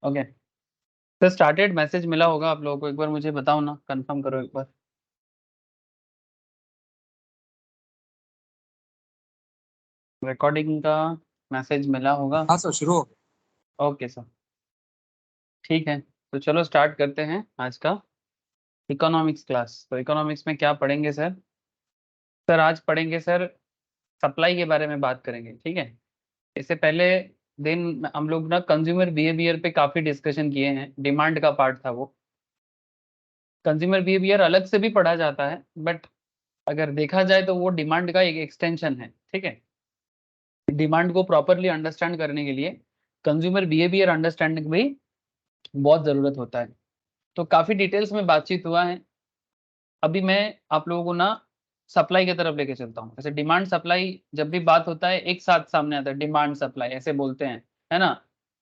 Okay तो started message मिला होगा आप लोगों को, एक बार मुझे बताओ ना, कंफर्म करो एक बार। रिकॉर्डिंग का मैसेज मिला होगा। हाँ सर, शुरू हो। ओके सर, ठीक है। तो चलो स्टार्ट करते हैं आज का इकोनॉमिक्स क्लास। तो इकोनॉमिक्स में क्या पढ़ेंगे सर? सर आज पढ़ेंगे सर, सप्लाई के बारे में बात करेंगे, ठीक है। इससे पहले दिन हम लोग ना कंज्यूमर बिहेवियर पे काफी डिस्कशन किए हैं, डिमांड का पार्ट था वो। कंज्यूमर बिहेवियर अलग से भी पढ़ा जाता है, बट अगर देखा जाए तो वो डिमांड का एक एक्सटेंशन है, ठीक है। डिमांड को प्रॉपरली अंडरस्टैंड करने के लिए कंज्यूमर बिहेवियर अंडरस्टैंडिंग भी बहुत ज़रूरत होता है। तो काफ़ी डिटेल्स में बातचीत हुआ है। अभी मैं आप लोगों को ना सप्लाई की तरफ लेके चलता हूँ। जैसे डिमांड सप्लाई जब भी बात होता है एक साथ सामने आता है, डिमांड सप्लाई ऐसे बोलते हैं, है ना।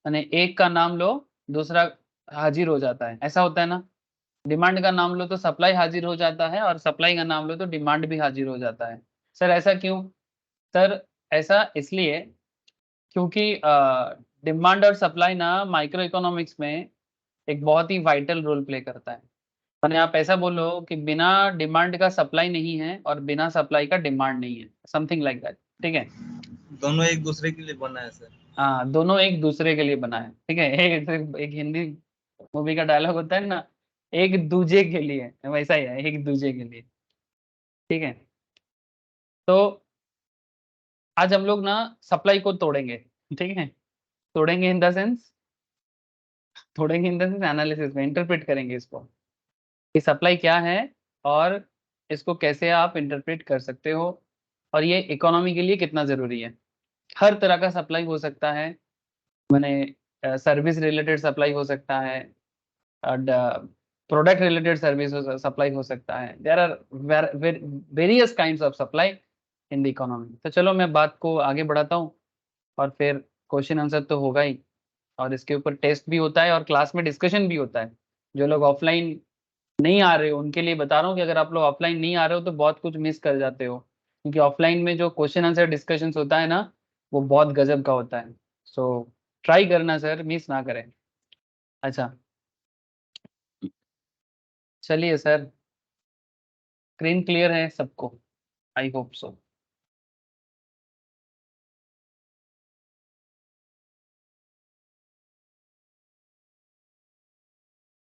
यानी एक का नाम लो दूसरा हाजिर हो जाता है, ऐसा होता है ना। डिमांड का नाम लो तो सप्लाई हाजिर हो जाता है, और सप्लाई का नाम लो तो डिमांड भी हाजिर हो जाता है। सर ऐसा क्यों? सर ऐसा इसलिए क्योंकि डिमांड और सप्लाई ना माइक्रो इकोनॉमिक्स में एक बहुत ही वाइटल रोल प्ले करता है। मैंने आप ऐसा बोलो कि बिना डिमांड का सप्लाई नहीं है और बिना सप्लाई का डिमांड नहीं है, समथिंग लाइक दैट, ठीक है। दोनों एक दूसरे के लिए बना है सर। हाँ, दोनों एक दूसरे के लिए बना है, ठीक है। एक हिंदी मूवी का डायलॉग होता है ना, एक दूजे के लिए, वैसा ही है, एक दूजे के लिए, ठीक है। तो आज हम लोग ना सप्लाई को तोड़ेंगे, ठीक है। तोड़ेंगे इन द सेंस, तोड़ेंगे इन द सेंस एनालिसिस में इंटरप्रेट करेंगे इसको कि सप्लाई क्या है, और इसको कैसे आप इंटरप्रेट कर सकते हो, और ये इकोनॉमी के लिए कितना ज़रूरी है। हर तरह का सप्लाई हो सकता है, मैंने सर्विस रिलेटेड सप्लाई हो सकता है, प्रोडक्ट रिलेटेड सर्विस सप्लाई हो सकता है। There are various kinds of supply in the economy. तो चलो मैं बात को आगे बढ़ाता हूँ, और फिर क्वेश्चन आंसर तो होगा ही, और इसके ऊपर टेस्ट भी होता है और क्लास में डिस्कशन भी होता है। जो लोग ऑफलाइन नहीं आ रहे हो उनके लिए बता रहा हूँ कि अगर आप लोग ऑफलाइन नहीं आ रहे हो तो बहुत कुछ मिस कर जाते हो, क्योंकि ऑफलाइन में जो क्वेश्चन आंसर डिस्कशंस होता है ना, वो बहुत गजब का होता है। सो ट्राई करना सर, मिस ना करें। अच्छा, चलिए सर, स्क्रीन क्लियर है सबको? I hope so.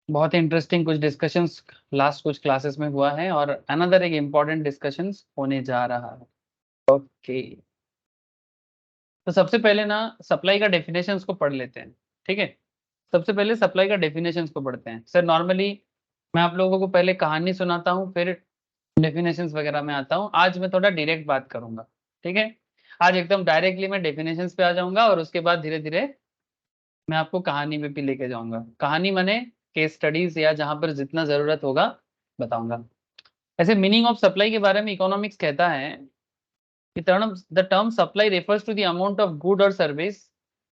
बहुत इंटरेस्टिंग कुछ डिस्कशंस लास्ट कुछ क्लासेस में हुआ है, और अनदर एक इम्पॉर्टेंट डिस्कशंस होने जा रहा है। ओके, तो सबसे पहले ना सप्लाई का डेफिनेशंस को पढ़ लेते हैं, ठीक है। सबसे पहले सप्लाई का डेफिनेशंस को पढ़ते हैं। सर नॉर्मली मैं आप लोगों को पहले कहानी सुनाता हूँ, फिर डेफिनेशंस वगैरह में आता हूँ। आज मैं थोड़ा डायरेक्ट बात करूंगा, ठीक है। आज एकदम डायरेक्टली मैं डेफिनेशंस पे आ जाऊंगा, और उसके बाद धीरे धीरे मैं आपको कहानी में भी लेके जाऊंगा। कहानी माने केस स्टडीज, या जहां पर जितना जरूरत होगा बताऊंगा। ऐसे मीनिंग ऑफ सप्लाई के बारे में इकोनॉमिक्स कहता है कि the term supply refers to the amount of good or service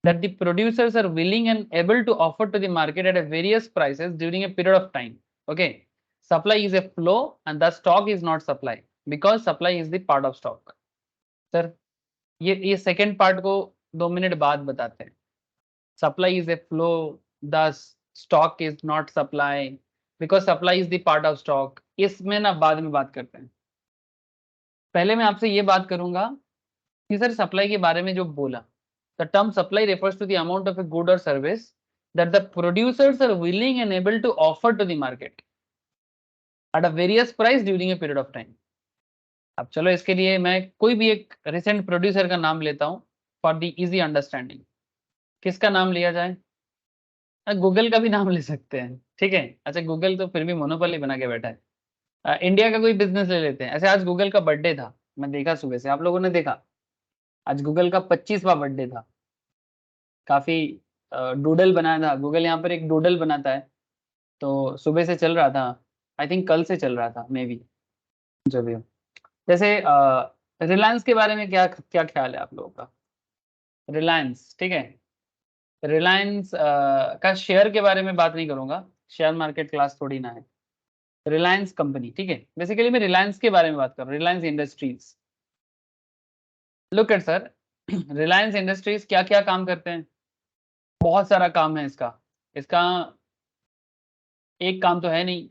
that the producers are willing and able to offer to the market at a various prices during a period of time. Okay, supply is a flow and the stock is not supply, because supply is the part of stock. Sir ये second part को 2 minute बाद बताते हैं। Supply is a flow, the stock is not supply, because supply is the part of stock. इसमें ना बाद में बात करते हैं। पहले मैं आपसे ये बात करूंगा कि सर सप्लाई के बारे में जो बोला, the term supply refers to the amount of a good और service that the producers are willing and able to offer to the market at a various price during a period of time. अब चलो इसके लिए मैं कोई भी एक recent producer का नाम लेता हूँ फॉर द इजी अंडरस्टैंडिंग। किसका नाम लिया जाए? गूगल का भी नाम ले सकते हैं, ठीक है। अच्छा, गूगल तो फिर भी मोनोपोली बना के बैठा है। इंडिया का कोई बिजनेस ले लेते हैं। ऐसे आज गूगल का बर्थडे था, मैं देखा सुबह से, आप लोगों ने देखा? आज गूगल का 25वां बर्थडे था। काफी डूडल बनाया था गूगल, यहाँ पर एक डूडल बनाता है, तो सुबह से चल रहा था। आई थिंक कल से चल रहा था मे बी, जो भी हो। जैसे रिलायंस के बारे में क्या क्या ख्याल है आप लोगों का? रिलायंस, ठीक है। रिलायंस का शेयर के बारे में बात नहीं करूंगा, शेयर मार्केट क्लास थोड़ी ना है। रिलायंस कंपनी, ठीक है। बेसिकली मैं रिलायंस के बारे में बात कर रहा हूँ, Reliance industries. Look at sir, Reliance industries क्या क्या काम करते हैं? बहुत सारा काम है इसका। इसका एक काम तो है नहीं,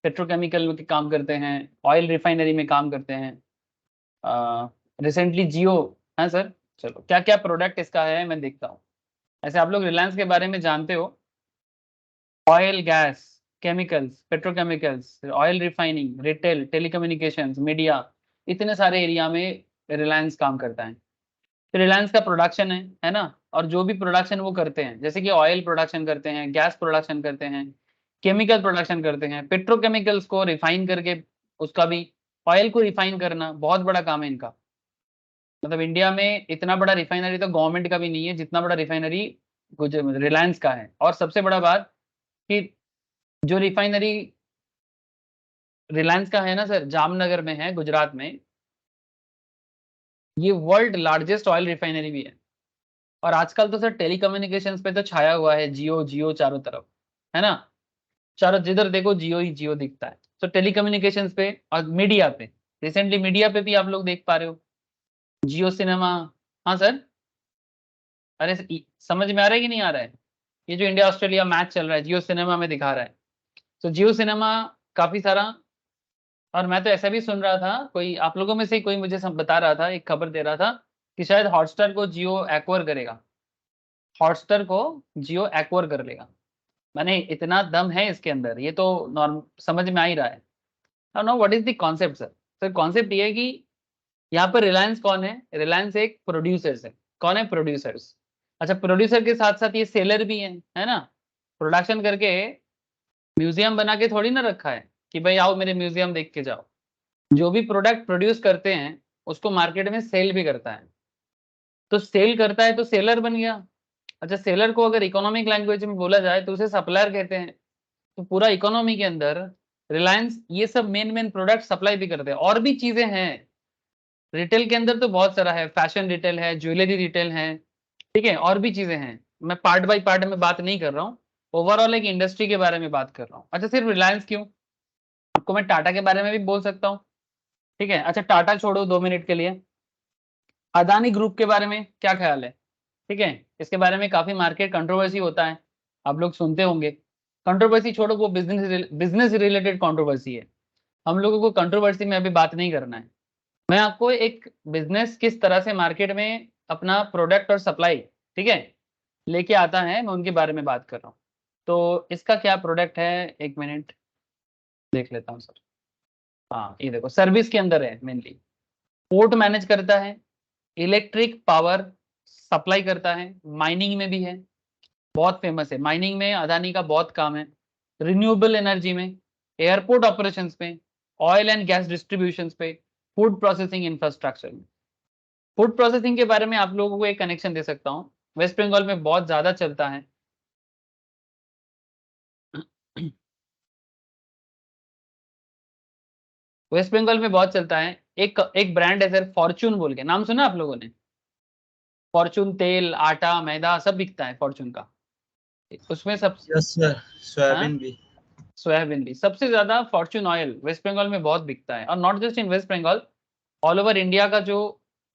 पेट्रोकेमिकल के काम करते हैं, ऑयल रिफाइनरी में काम करते हैं। रिसेंटली जियो, हाँ सर, चलो क्या क्या प्रोडक्ट इसका है मैं देखता हूँ। ऐसे आप लोग रिलायंस के बारे में जानते हो, oil gas, chemicals, petrochemicals, oil refining, retail, telecommunications, media, इतने सारे एरिया में रिलायंस काम करता है। तो रिलायंस का प्रोडक्शन है ना, और जो भी प्रोडक्शन वो करते हैं, जैसे कि ऑयल प्रोडक्शन करते हैं, गैस प्रोडक्शन करते हैं, केमिकल प्रोडक्शन करते हैं, पेट्रोकेमिकल्स को रिफाइन करके, उसका भी ऑयल को रिफाइन करना बहुत बड़ा काम है इनका। मतलब इंडिया में इतना बड़ा रिफाइनरी तो गवर्नमेंट का भी नहीं है जितना बड़ा रिफाइनरी रिलायंस का है। और सबसे बड़ा बात कि जो रिफाइनरी रिलायंस का है ना सर, जामनगर में है, गुजरात में, ये वर्ल्ड लार्जेस्ट ऑयल रिफाइनरी भी है। और आजकल तो सर टेलीकम्युनिकेशंस पे तो छाया हुआ है जियो, जियो चारों तरफ, है ना, चारों जिधर देखो जियो ही जियो दिखता है। तो टेलीकम्युनिकेशंस पे और मीडिया पे, रिसेंटली मीडिया पे भी आप लोग देख पा रहे हो, जियो सिनेमा। हाँ सर, अरे समझ में आ रहा है कि नहीं आ रहा है? ये जो इंडिया ऑस्ट्रेलिया मैच चल रहा है, जियो सिनेमा में दिखा रहा है। तो जियो सिनेमा काफी सारा, और मैं तो ऐसा भी सुन रहा था, कोई आप लोगों में से कोई मुझे सब बता रहा था, एक खबर दे रहा था कि शायद हॉटस्टार को जियो एक्वायर करेगा, हॉटस्टार को जियो एक्वायर कर लेगा। मैंने इतना दम है इसके अंदर, ये तो नॉर्म समझ में आ ही रहा है। Now know what is the concept sir? Sir concept ये है कि यहाँ पर रिलायंस कौन है? रिलायंस एक प्रोड्यूसर्स है। कौन है? प्रोड्यूसर्स। अच्छा, प्रोड्यूसर के साथ साथ ये सेलर भी है ना, प्रोडक्शन करके म्यूजियम बना के थोड़ी ना रखा है कि भाई आओ मेरे म्यूजियम देख के जाओ। जो भी प्रोडक्ट प्रोड्यूस करते हैं उसको मार्केट में सेल भी करता है। तो सेल करता है तो सेलर बन गया। अच्छा, सेलर को अगर इकोनॉमिक लैंग्वेज में बोला जाए तो उसे सप्लायर कहते हैं। तो पूरा इकोनॉमी के अंदर रिलायंस ये सब मेन मेन प्रोडक्ट सप्लाई भी करते हैं। और भी चीजें हैं रिटेल के अंदर, तो बहुत सारा है, फैशन रिटेल है, ज्वेलरी रिटेल है, ठीक है, और भी चीजें हैं। मैं पार्ट बाय पार्ट में बात नहीं कर रहा हूँ, ओवरऑल एक इंडस्ट्री के बारे में बात कर रहा हूँ। अच्छा, सिर्फ रिलायंस क्यों, आपको मैं टाटा के बारे में भी बोल सकता हूँ, ठीक है। अच्छा, टाटा छोड़ो 2 मिनट के लिए, अदानी ग्रुप के बारे में क्या ख्याल है? ठीक है, इसके बारे में काफी मार्केट कंट्रोवर्सी होता है, आप लोग सुनते होंगे। कंट्रोवर्सी छोड़ो, वो बिजनेस रिलेटेड कंट्रोवर्सी है। हम लोगों को कंट्रोवर्सी में अभी बात नहीं करना है। मैं आपको एक बिजनेस किस तरह से मार्केट में अपना प्रोडक्ट और सप्लाई, ठीक है, लेके आता है, मैं उनके बारे में बात कर रहा हूँ। तो इसका क्या प्रोडक्ट है, 1 मिनट देख लेता हूँ सर। हाँ, ये देखो, सर्विस के अंदर है मेनली, पोर्ट मैनेज करता है, इलेक्ट्रिक पावर सप्लाई करता है, माइनिंग में भी है, बहुत फेमस है माइनिंग में, अदानी का बहुत काम है, रिन्यूएबल एनर्जी में, एयरपोर्ट ऑपरेशंस में, ऑयल एंड गैस डिस्ट्रीब्यूशन पे, फूड प्रोसेसिंग इंफ्रास्ट्रक्चर में। फूड प्रोसेसिंग के बारे में आप लोगों को एक कनेक्शन दे सकता हूँ, वेस्ट बंगाल में बहुत ज्यादा चलता है। वेस्ट बंगाल में बहुत चलता है, एक एक ब्रांड है सर, फॉर्चून बोल के, नाम सुना आप लोगों ने? फॉर्चून तेल, आटा, मैदा सब बिकता है फॉर्चून का, उसमें सब। यस सर, हाँ, सोयाबीन भी। सोयाबीन भी सबसे ज्यादा, फॉर्चून ऑयल वेस्ट बंगाल में बहुत बिकता है। और not just in West Bengal, all over India का जो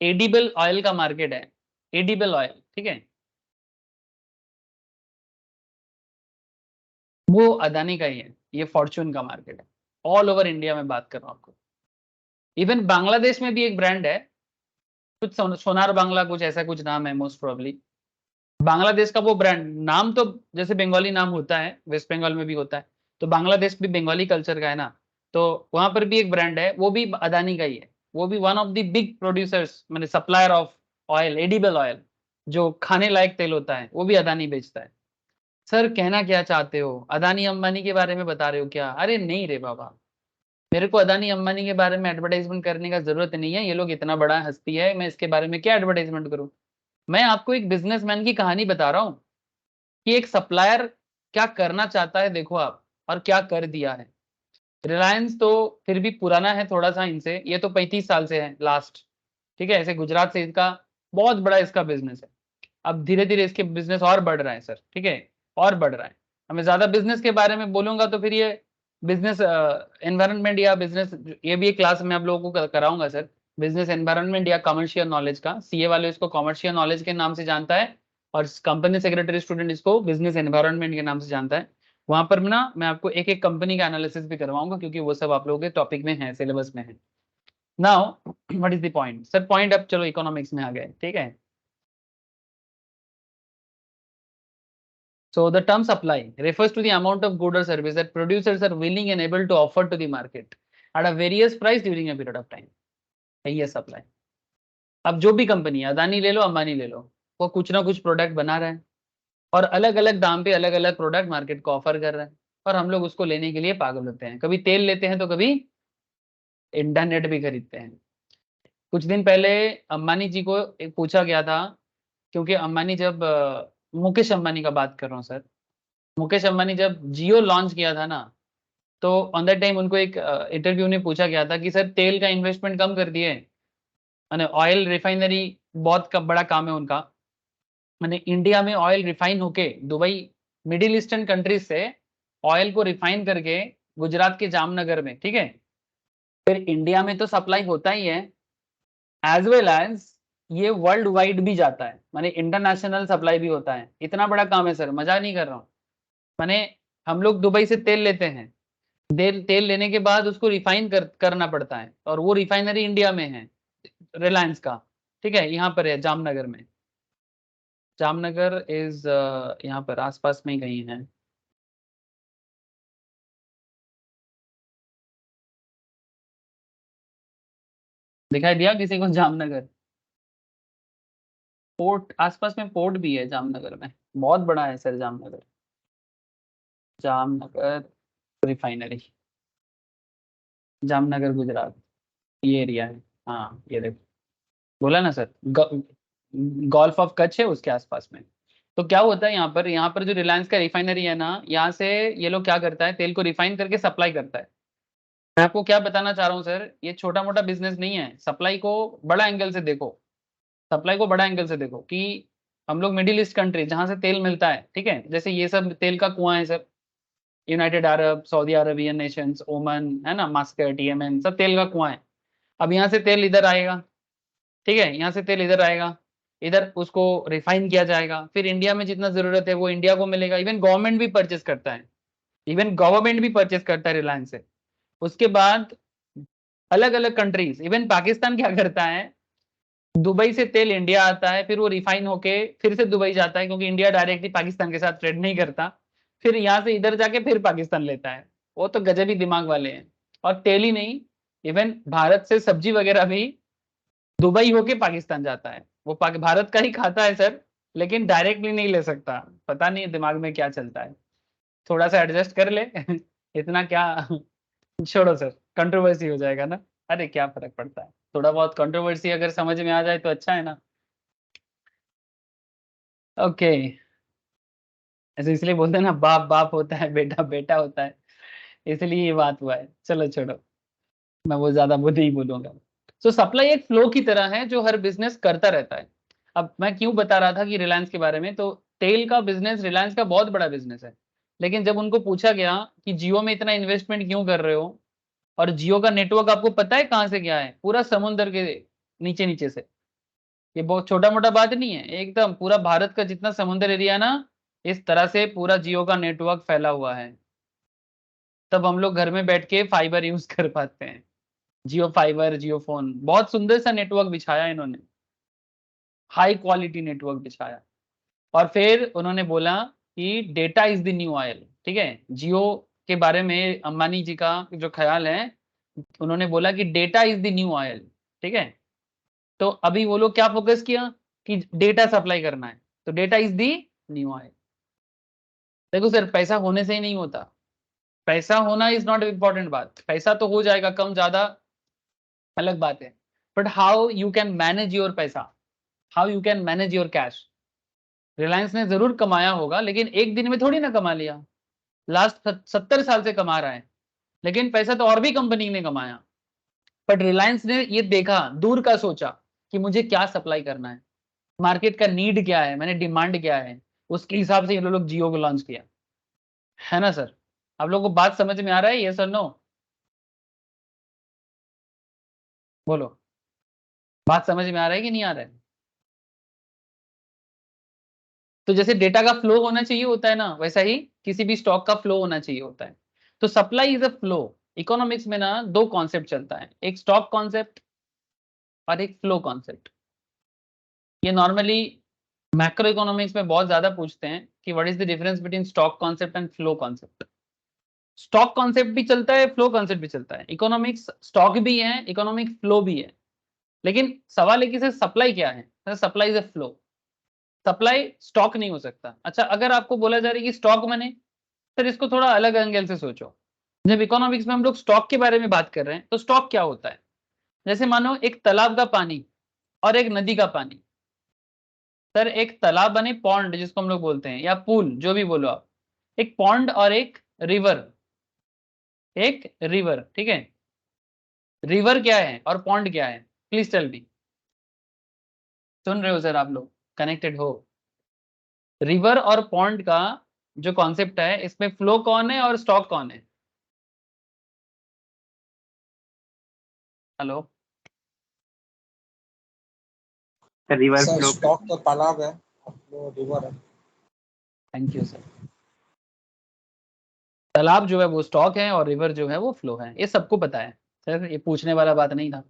एडिबल ऑयल का मार्केट है, एडिबल ऑयल, ठीक है, वो अदानी का ही है, ये फॉर्चून का मार्केट है। ऑल ओवर इंडिया में बात कर रहा हूँ आपको। इवन बांग्लादेश में भी एक ब्रांड है, कुछ सोनार बांग्ला, कुछ ऐसा कुछ नाम है मोस्ट प्रोबेबली। बांग्लादेश का वो ब्रांड नाम तो जैसे बंगाली नाम होता है, वेस्ट बंगाल में भी होता है, तो बांग्लादेश भी बंगाली कल्चर का है ना, तो वहां पर भी एक ब्रांड है, वो भी अदानी का ही है। वो भी one of the big producers, मैंने supplier of oil, edible oil, जो खाने लायक तेल होता है, वो भी अदानी बेचता है। सर कहना क्या चाहते हो, अदानी अंबानी के बारे में बता रहे हो क्या? अरे नहीं रे बाबा, मेरे को अदानी अंबानी के बारे में एडवर्टाइजमेंट करने का जरूरत नहीं है, ये लोग इतना बड़ा हस्ती है, मैं इसके बारे में क्या एडवर्टाइजमेंट करूं? मैं आपको एक बिजनेसमैन की कहानी बता रहा हूँ कि एक सप्लायर क्या करना चाहता है, देखो आप, और क्या कर दिया है। रिलायंस तो फिर भी पुराना है थोड़ा सा इनसे, ये तो 35 साल से है लास्ट, ठीक है, ऐसे गुजरात से इसका बहुत बड़ा इसका बिजनेस है। अब धीरे धीरे इसके बिजनेस और बढ़ रहा है सर, ठीक है, और बढ़ रहा है। हमें ज्यादा बिजनेस के बारे में बोलूंगा तो फिर ये बिजनेस एनवायरनमेंट या बिजनेस, ये भी एक क्लास में आप लोगों को कराऊंगा सर, बिजनेस एनवायरनमेंट या कमर्शियल नॉलेज का। सीए वाले इसको कमर्शियल नॉलेज के नाम से जानता है, और कंपनी सेक्रेटरी स्टूडेंट इसको बिजनेस एनवायरनमेंट के नाम से जानता है। वहां पर ना मैं आपको एक एक कंपनी का एनालिसिस भी करवाऊंगा, क्योंकि वो सब आप लोगों के टॉपिक में है, सिलेबस में है। Now what is the point sir? Point अब चलो इकोनॉमिक्स में आ गए, ठीक है। So the term supply refers to the amount of good or service that producers are willing and able to offer to the market at a various price during a period of time. यही है supply. अब जो भी company है, अदानी ले लो, अंबानी ले लो, वो कुछ ना कुछ प्रोडक्ट बना रहा है और अलग अलग दाम पे अलग अलग प्रोडक्ट मार्केट को ऑफर कर रहा है, और हम लोग उसको लेने के लिए पागल होते हैं। कभी तेल लेते हैं तो कभी इंटरनेट भी खरीदते हैं। कुछ दिन पहले अंबानी जी को एक पूछा गया था, क्योंकि अंबानी जब मुकेश अंबानी का बात कर रहा हूँ सर, मुकेश अंबानी जब जियो लॉन्च किया था ना, तो ऑन दैट टाइम उनको एक इंटरव्यू में पूछा गया था कि सर तेल का इन्वेस्टमेंट कम कर दिए, मैंने ऑयल रिफाइनरी बहुत बड़ा काम है उनका, मैंने इंडिया में ऑयल रिफाइन होके दुबई, मिडिल ईस्टर्न कंट्रीज से ऑयल को रिफाइन करके गुजरात के जामनगर में, ठीक है, फिर इंडिया में तो सप्लाई होता ही है, एज वेल एज ये वर्ल्ड वाइड भी जाता है, माने इंटरनेशनल सप्लाई भी होता है। इतना बड़ा काम है सर, मजा नहीं कर रहा हूँ। माने हम लोग दुबई से तेल लेते हैं, तेल लेने के बाद उसको रिफाइन करना पड़ता है, और वो रिफाइनरी इंडिया में है, रिलायंस का, ठीक है, यहाँ पर है जामनगर में। जामनगर इज यहाँ पर आसपास में ही कहीं है। दिखाई दिया किसी को जामनगर? पोर्ट आसपास में, पोर्ट भी है जामनगर में, बहुत बड़ा है सर जामनगर। जामनगर रिफाइनरी, जामनगर गुजरात, ये एरिया है। हाँ ये देखो, बोला ना सर, गोल्फ ऑफ कच्छ है उसके आसपास में। तो क्या होता है यहाँ पर जो रिलायंस का रिफाइनरी है ना, यहाँ से ये लोग क्या करता है, तेल को रिफाइन करके सप्लाई करता है। मैं आपको क्या बताना चाह रहा हूँ सर, ये छोटा मोटा बिजनेस नहीं है, सप्लाई को बड़ा एंगल से देखो। सप्लाई को बड़ा एंगल से देखो कि हम लोग मिडिल ईस्ट कंट्री जहां से तेल मिलता है, ठीक है, जैसे ये सब तेल का कुआं है sir, United Arab, Saudi Arabian Nations, ओमन है ना, मास्कट, यमन, सब तेल का कुआं है। अब यहाँ से तेल इधर आएगा, ठीक है, यहाँ से तेल इधर आएगा, इधर उसको रिफाइन किया जाएगा, फिर इंडिया में जितना जरूरत है वो इंडिया को मिलेगा। इवन गवर्नमेंट भी परचेस करता है, इवन गवर्नमेंट भी परचेस करता है रिलायंस से। उसके बाद अलग अलग कंट्रीज, इवन पाकिस्तान क्या करता है, दुबई से तेल इंडिया आता है, फिर वो रिफाइन होके फिर से दुबई जाता है, क्योंकि इंडिया डायरेक्टली पाकिस्तान के साथ ट्रेड नहीं करता, फिर यहाँ से इधर जाके फिर पाकिस्तान लेता है। वो तो गजब ही दिमाग वाले हैं। और तेल ही नहीं, इवन भारत से सब्जी वगैरह भी दुबई होके पाकिस्तान जाता है। वो भारत का ही खाता है सर, लेकिन डायरेक्टली नहीं ले सकता। पता नहीं दिमाग में क्या चलता है, थोड़ा सा एडजस्ट कर ले इतना क्या छोड़ो सर, कंट्रोवर्सी हो जाएगा ना। अरे क्या फर्क पड़ता है, थोड़ा बहुत कंट्रोवर्सी अगर समझ में आ जाए तो अच्छा है ना। ओके, ऐसे इसलिए बोलते हैं ना, बाप बाप होता है, बेटा बेटा होता है, इसलिए ये बात हुआ है। चलो छोड़ो, मैं वो ज्यादा वो नहीं बोलूंगा। सो सप्लाई एक फ्लो की तरह है जो हर बिजनेस करता रहता है। अब मैं क्यों बता रहा था कि रिलायंस के बारे में, तो तेल का बिजनेस रिलायंस का बहुत बड़ा बिजनेस है। लेकिन जब उनको पूछा गया कि जियो में इतना इन्वेस्टमेंट क्यों कर रहे हो, और जियो का नेटवर्क आपको पता है कहाँ से गया है, पूरा समुद्र के नीचे नीचे से। ये बहुत छोटा मोटा बात नहीं है, एकदम पूरा भारत का जितना समुद्र एरिया ना, इस तरह से पूरा जियो का नेटवर्क फैला हुआ है। तब हम लोग घर में बैठ के फाइबर यूज कर पाते हैं। जियो फाइबर, जियो फोन, बहुत सुंदर सा नेटवर्क बिछाया इन्होंने, हाई क्वालिटी नेटवर्क बिछाया। और फिर उन्होंने बोला कि data is the new oil, ठीक है। जियो के बारे में अंबानी जी का जो ख्याल है, उन्होंने बोला कि data is the new oil, ठीक है। तो अभी वो लोग क्या फोकस किया कि डेटा सप्लाई करना है, तो data is the new oil. देखो सर, पैसा होने से ही नहीं होता, पैसा होना इज नॉट इम्पॉर्टेंट बात, पैसा तो हो जाएगा कम ज्यादा, अलग बात है। But how you can manage your पैसा, how you can manage your cash. Reliance ने जरूर कमाया होगा, लेकिन एक दिन में थोड़ी ना कमा लिया, लास्ट 70 साल से कमा रहा है, लेकिन पैसा तो और भी कंपनी ने कमाया। बट रिलायंस ने ये देखा, दूर का सोचा कि मुझे क्या सप्लाई करना है, मार्केट का नीड क्या है, मैंने डिमांड क्या है, उसके हिसाब से ये लोग जियो को लॉन्च किया, है ना सर। आप लोगों को बात समझ में आ रहा है, ये सर नो? बोलो, बात समझ में आ रहा है कि नहीं आ रहा है? तो जैसे डेटा का फ्लो होना चाहिए होता है ना, वैसा ही किसी भी स्टॉक का फ्लो होना चाहिए होता है। तो supply is a flow. Economics में ना दो कॉन्सेप्ट चलता है, एक स्टॉक कॉन्सेप्ट और एक फ्लो कॉन्सेप्ट। ये नॉर्मली मैक्रो इकोनॉमिक्स में बहुत ज्यादा पूछते हैं कि what is the difference between stock concept and flow concept. Stock concept भी चलता है, फ्लो कॉन्सेप्ट भी चलता है। इकोनॉमिक्स स्टॉक भी है, इकोनॉमिक फ्लो भी है। लेकिन सवाल है कि सर सप्लाई क्या है? Supply is a flow. Supply stock नहीं हो सकता। अच्छा, अगर आपको बोला जा रहा है कि स्टॉक माने, सर इसको थोड़ा अलग एंगल से सोचो। जब इकोनॉमिक्स में हम लोग स्टॉक के बारे में बात कर रहे हैं तो स्टॉक क्या होता है? जैसे मानो एक तालाब का पानी और एक नदी का पानी। सर एक तालाब बने पॉन्ड जिसको हम लोग बोलते हैं, या पूल, जो भी बोलो आप। एक पॉन्ड और एक रिवर, एक रिवर, ठीक है। रिवर क्या है और पॉन्ड क्या है? Please tell me. सुन रहे हो सर आप लोग? कनेक्टेड हो? रिवर और पॉन्ड का जो कॉन्सेप्ट है, इसमें फ्लो कौन है और स्टॉक कौन है? Hello. River sir flow. Stock तो तालाब है और फ्लो रिवर है। Thank you sir. तालाब जो है वो स्टॉक है और रिवर जो है वो फ्लो है, ये सबको पता है सर, ये पूछने वाला बात नहीं था।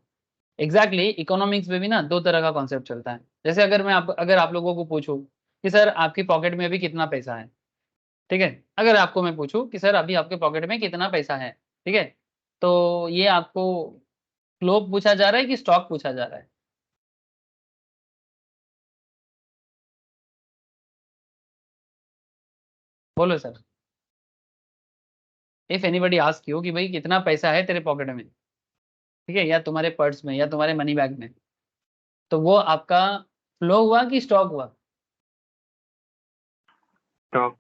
एग्जैक्टली इकोनॉमिक्स में भी ना दो तरह का कॉन्सेप्ट चलता है। जैसे अगर आप लोगों को पूछूं कि सर आपकी पॉकेट में अभी कितना पैसा है, ठीक है। अगर आपको मैं पूछूं कि सर अभी आपके पॉकेट में कितना पैसा है, ठीक है, तो ये आपको फ्लो पूछा जा रहा है कि स्टॉक पूछा जा रहा है? बोलो sir. If anybody ask you कि भाई कितना पैसा है तेरे पॉकेट में, ठीक है, या तुम्हारे पर्स में या तुम्हारे मनी बैग में, तो वो आपका फ्लो हुआ कि स्टॉक हुआ? स्टॉक।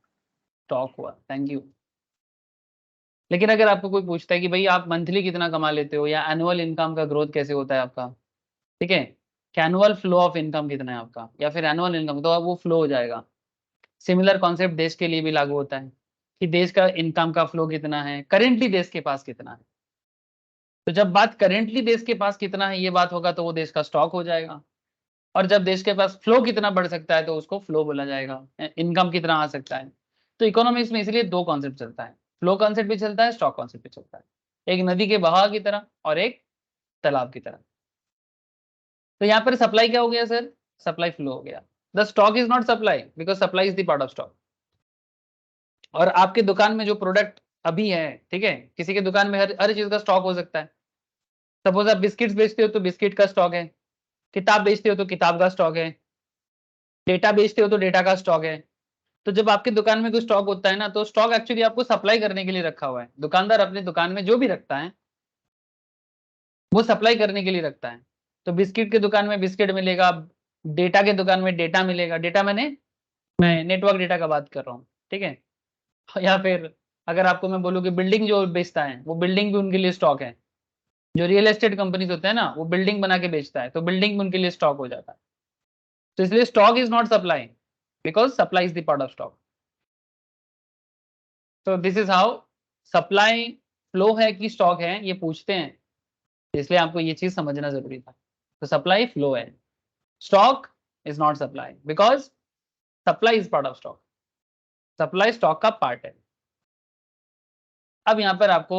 स्टॉक हुआ, थैंक यू। लेकिन अगर आपको कोई पूछता है कि भाई आप मंथली कितना कमा लेते हो, या एनुअल इनकम का ग्रोथ कैसे होता है आपका, ठीक है, कि एनुअल फ्लो ऑफ इनकम कितना है आपका, या फिर एनुअल इनकम, तो अब वो फ्लो हो जाएगा। सिमिलर कॉन्सेप्ट देश के लिए भी लागू होता है कि देश का इनकम का फ्लो कितना है, करेंटली देश के पास कितना है। तो जब बात करेंटली देश के पास कितना है ये बात होगा तो वो देश का स्टॉक हो जाएगा। और जब देश के पास फ्लो कितना बढ़ सकता है तो उसको फ्लो बोला जाएगा, इनकम कितना आ सकता है। तो इकोनॉमिक्स में इसलिए दो कॉन्सेप्ट चलता है, फ्लो कॉन्सेप्ट भी चलता है, स्टॉक कॉन्सेप्ट भी चलता है। एक नदी के बहाव की तरह और एक तालाब की तरह। तो यहाँ पर सप्लाई क्या हो गया सर? सप्लाई फ्लो हो गया। The stock is not supply because supply is the part of stock. और आपके दुकान में जो प्रोडक्ट अभी है, ठीक है, किसी के दुकान में हर चीज का स्टॉक हो सकता है। सपोज आप बिस्किट्स बेचते हो तो बिस्किट का स्टॉक है, किताब बेचते हो तो किताब का स्टॉक है, डेटा बेचते हो तो डेटा का स्टॉक है। तो जब आपकी दुकान में कोई स्टॉक होता है ना, तो स्टॉक एक्चुअली आपको सप्लाई करने के लिए रखा हुआ है। दुकानदार अपनी दुकान में जो भी रखता है वो सप्लाई करने के लिए रखता है। तो बिस्किट की दुकान में बिस्किट मिलेगा, डेटा के दुकान में डेटा मिलेगा। डेटा मैंने मैं नेटवर्क डेटा का बात कर रहा हूँ, ठीक है। या फिर अगर आपको मैं बोलूँ कि बिल्डिंग जो बेचता है वो बिल्डिंग भी उनके लिए स्टॉक है। जो रियल एस्टेट कंपनीज होते हैं ना, वो बिल्डिंग बना के बेचता है, तो बिल्डिंग भी उनके लिए स्टॉक हो जाता है। तो इसलिए stock is not supply because supply is the part of stock. तो this is how supply flow है कि स्टॉक है ये पूछते हैं, इसलिए आपको ये चीज समझना जरूरी था। तो सप्लाई फ्लो है, stock is not supply because supply is part of stock. Supply stock का पार्ट है। अब यहाँ पर आपको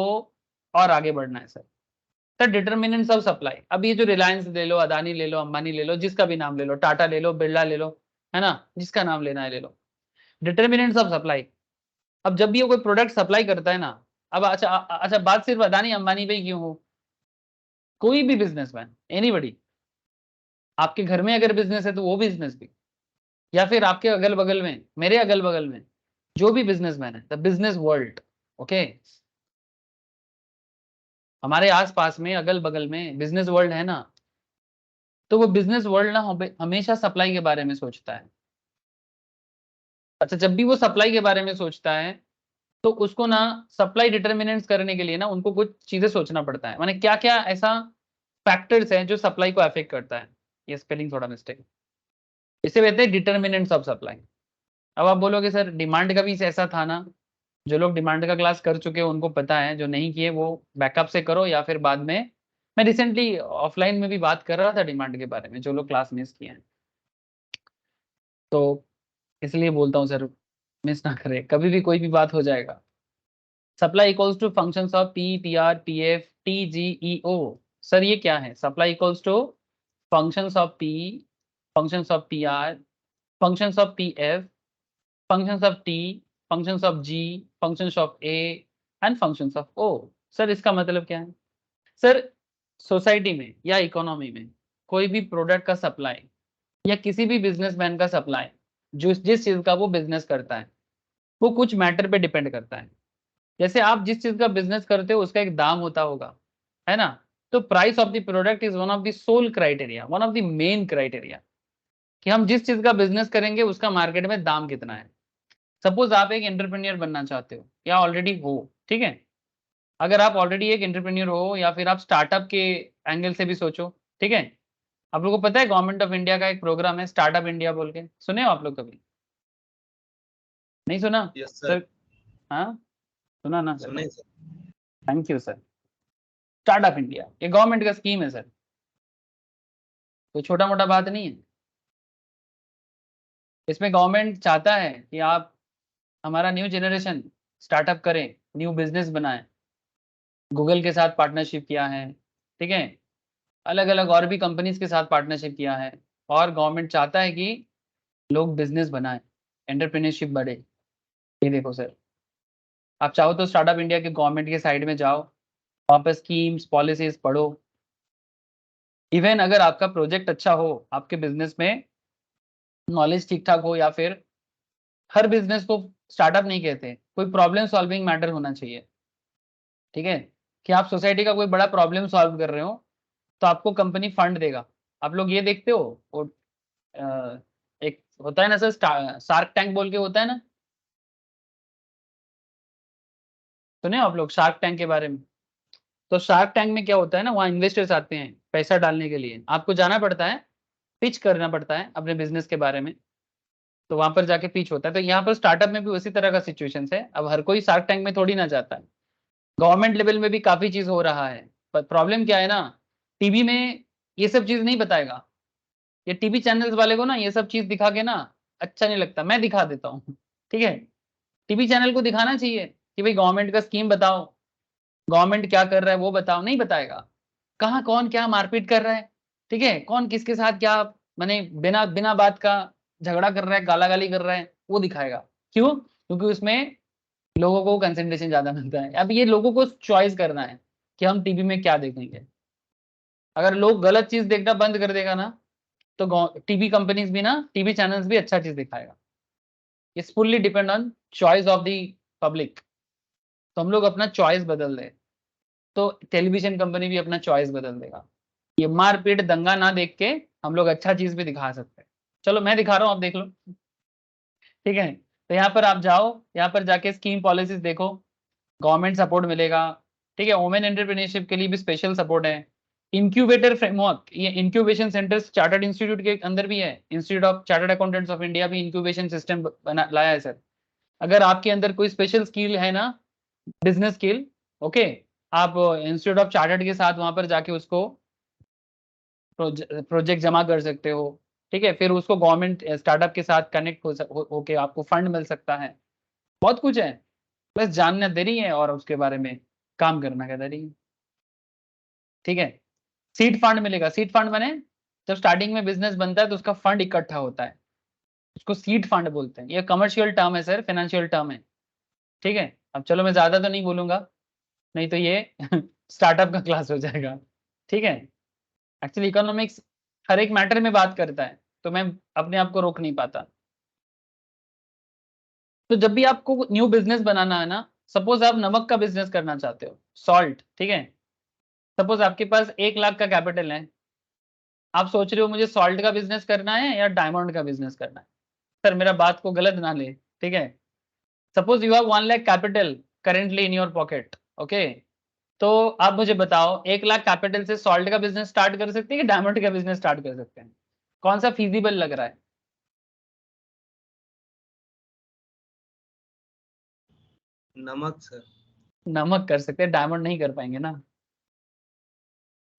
और आगे बढ़ना है sir. Sir determinants of supply, अब ये जो रिलायंस ले लो, अदानी ले लो, अंबानी ले लो, जिसका भी नाम ले लो, टाटा ले लो, बिरला ले लो, है ना, जिसका नाम लेना है ले लो। Determinants of supply. अब जब भी ये कोई प्रोडक्ट सप्लाई करता है ना, अब अच्छा बात सिर्फ अदानी अंबानी पे ही क्यों हो, कोई भी बिजनेसमैन, एनीबडी, आपके घर में अगर बिजनेस है तो वो बिजनेस भी, या फिर आपके अगल बगल में, मेरे अगल बगल में जो भी बिजनेसमैन है, द बिजनेस वर्ल्ड, ओके, हमारे आसपास में अगल बगल में बिजनेस वर्ल्ड है ना, तो वो बिजनेस वर्ल्ड ना हमेशा सप्लाई के बारे में सोचता है। अच्छा, जब भी वो सप्लाई के बारे में सोचता है तो उसको ना सप्लाई डिटर्मिनेंट्स करने के लिए ना उनको कुछ चीजें सोचना पड़ता है। माने क्या क्या ऐसा फैक्टर्स हैं जो सप्लाई को अफेक्ट करता है। ये स्पेलिंग थोड़ा मिस्टेक, इसे कहते हैं डिटर्मिनेंट्स ऑफ सप्लाई। अब आप बोलोगे सर डिमांड का भी ऐसा था ना, जो लोग डिमांड का क्लास कर चुके हैं उनको पता है, जो नहीं किए वो बैकअप से करो या फिर बाद में। मैं रिसेंटली ऑफलाइन में भी बात कर रहा था डिमांड के बारे में, जो लोग क्लास मिस किए हैं। तो इसलिए बोलता हूँ सर, मिस ना करें कभी भी, कोई भी बात हो जाएगा। Supply equals to functions of P, P R, P F, T, G, E, O. Sir ये क्या है? Supply equals to functions of P, functions of P R, functions of PF, functions of T, functions of G, functions of A and functions of O। Sir इसका मतलब क्या है? Sir society में या economy में कोई भी प्रोडक्ट का सप्लाई या किसी भी बिजनेसमैन का सप्लाई, जो जिस चीज का वो बिजनेस करता है, वो कुछ मैटर पे डिपेंड करता है। जैसे आप जिस चीज का बिजनेस करते हो उसका एक दाम होता होगा, है ना? तो price of the product is one of the sole criteria, one of the main criteria, कि हम जिस चीज का बिजनेस करेंगे उसका मार्केट में दाम कितना है। सपोज आप एक एंटरप्रेन्योर बनना चाहते हो या ऑलरेडी हो, ठीक है? अगर आप ऑलरेडी एक एंटरप्रेन्योर हो या फिर आप स्टार्टअप के एंगल से भी सोचो, ठीक है? आप लोगों को पता है गवर्नमेंट ऑफ इंडिया का एक प्रोग्राम है स्टार्टअप इंडिया बोल के, सुने हो आप लोग कभी? नहीं सुना? Yes sir. हाँ सुना ना सर? सुने sir. Thank you sir. Startup India ये गवर्नमेंट का स्कीम है सर, कोई छोटा मोटा बात नहीं है। इसमें गवर्नमेंट चाहता है कि आप, हमारा न्यू जनरेशन स्टार्टअप करें, न्यू बिजनेस बनाए। गूगल के साथ पार्टनरशिप किया है, ठीक है? अलग अलग और भी कंपनीज के साथ पार्टनरशिप किया है, और गवर्नमेंट चाहता है कि लोग बिजनेस बनाएं, एंटरप्रेन्योरशिप बढ़े। ये देखो सर, आप चाहो तो स्टार्टअप इंडिया के गवर्नमेंट के साइड में जाओ, वहाँ पर स्कीम्स पॉलिसीज पढ़ो। इवन अगर आपका प्रोजेक्ट अच्छा हो, आपके बिजनेस में नॉलेज ठीक ठाक हो, या फिर हर बिजनेस को स्टार्टअप नहीं कहते, कोई प्रॉब्लम सॉल्विंग मैटर होना चाहिए, ठीक है? कि आप सोसाइटी का कोई बड़ा प्रॉब्लम सॉल्व कर रहे हो तो आपको कंपनी फंड देगा। आप लोग ये देखते हो, वो एक होता है ना सर, शार्क टैंक बोल के होता है ना, सुने हो आप लोग शार्क टैंक के बारे में? तो शार्क टैंक में क्या होता है ना, वहाँ इन्वेस्टर्स आते हैं पैसा डालने के लिए, आपको जाना पड़ता है, पिच करना पड़ता है अपने बिजनेस के बारे में, तो वहां पर जाके पिच होता है। तो यहाँ पर स्टार्टअप में भी उसी तरह का सिचुएशन है। अब हर कोई शार्क टैंक में थोड़ी ना जाता है, गवर्नमेंट लेवल में भी काफी चीज हो रहा है, पर प्रॉब्लम क्या है ना, टीवी में ये सब चीज नहीं बताएगा। ये टीवी चैनल्स वाले को ना ये सब चीज दिखा के ना अच्छा नहीं लगता, मैं दिखा देता हूँ, ठीक है? टीवी चैनल को दिखाना चाहिए कि भाई गवर्नमेंट का स्कीम बताओ, गवर्नमेंट क्या कर रहा है वो बताओ, नहीं बताएगा। कहाँ कौन क्या मारपीट कर रहा है, ठीक है, कौन किसके साथ क्या, माने बिना बिना बात का झगड़ा कर रहा है, गाला गाली कर रहा है, वो दिखाएगा। क्यों? क्योंकि उसमें लोगों को कंसंट्रेशन ज्यादा मिलता है। अब ये लोगों को चॉइस करना है कि हम टीवी में क्या देखेंगे। अगर लोग गलत चीज देखना बंद कर देगा ना, तो टीवी कंपनीज भी ना, टीवी चैनल्स भी अच्छा चीज दिखाएगा। It's fully depend on choice of the public. तो हम लोग अपना चॉइस बदल दें तो टेलीविजन कंपनी भी अपना चॉइस बदल देगा। ये मारपीट दंगा ना देख के हम लोग अच्छा चीज भी दिखा सकते हैं। चलो मैं दिखा रहा हूँ, आप देख लो, ठीक है? तो यहाँ पर आप जाओ, यहाँ पर जाके स्कीम पॉलिसीज देखो, गवर्नमेंट सपोर्ट मिलेगा, ठीक है? वुमेन एंटरप्रेन्योरशिप के लिए भी स्पेशल सपोर्ट है। इंक्यूबेटर फ्रेमवर्क, ये इंक्यूबेशन सेंटर्स चार्टर्ड इंस्टीट्यूट के अंदर भी है, institute of chartered accountants of India भी इंक्यूबेशन सिस्टम बना लाया है सर। अगर आपके अंदर कोई स्पेशल स्किल है ना, बिजनेस स्किल, ओके, आप इंस्टीट्यूट ऑफ चार्टर्ड के साथ वहां पर जाके उसको प्रोजेक्ट जमा कर सकते हो, ठीक है? फिर उसको गवर्नमेंट स्टार्टअप के साथ कनेक्ट होके आपको फंड मिल सकता है। बहुत कुछ है, बस जानना देरी है और उसके बारे में काम करना क्या देरी है, ठीक है? सीड फंड मिलेगा। सीड फंड माने जब स्टार्टिंग में बिजनेस बनता है तो उसका फंड इकट्ठा होता है, उसको सीड फंड बोलते हैं। ये कमर्शियल टर्म है सर, फाइनेंशियल टर्म है, ठीक है? अब चलो मैं ज्यादा तो नहीं बोलूंगा, नहीं तो ये स्टार्टअप का क्लास हो जाएगा, ठीक है? एक्चुअली इकोनॉमिक्स हर एक मैटर में बात करता है, तो मैं अपने आप को रोक नहीं पाता। तो जब भी आपको न्यू बिजनेस बनाना है ना, सपोज आप नमक का बिजनेस करना चाहते हो, सॉल्ट, ठीक है? सपोज आपके पास 1 लाख का कैपिटल है, आप सोच रहे हो मुझे सॉल्ट का बिजनेस करना है या डायमंड का बिजनेस करना है। सर मेरा बात को गलत ना ले, ठीक है? Suppose you have 1 lakh capital currently in your pocket, okay? तो आप मुझे बताओ 1 लाख कैपिटल से सॉल्ट का बिजनेस स्टार्ट कर सकते हैं कि डायमंड का बिजनेस स्टार्ट कर सकते हैं? कौन सा फिजिबल लग रहा है? नमक सर। नमक कर सकते हैं, डायमंड नहीं कर पाएंगे ना,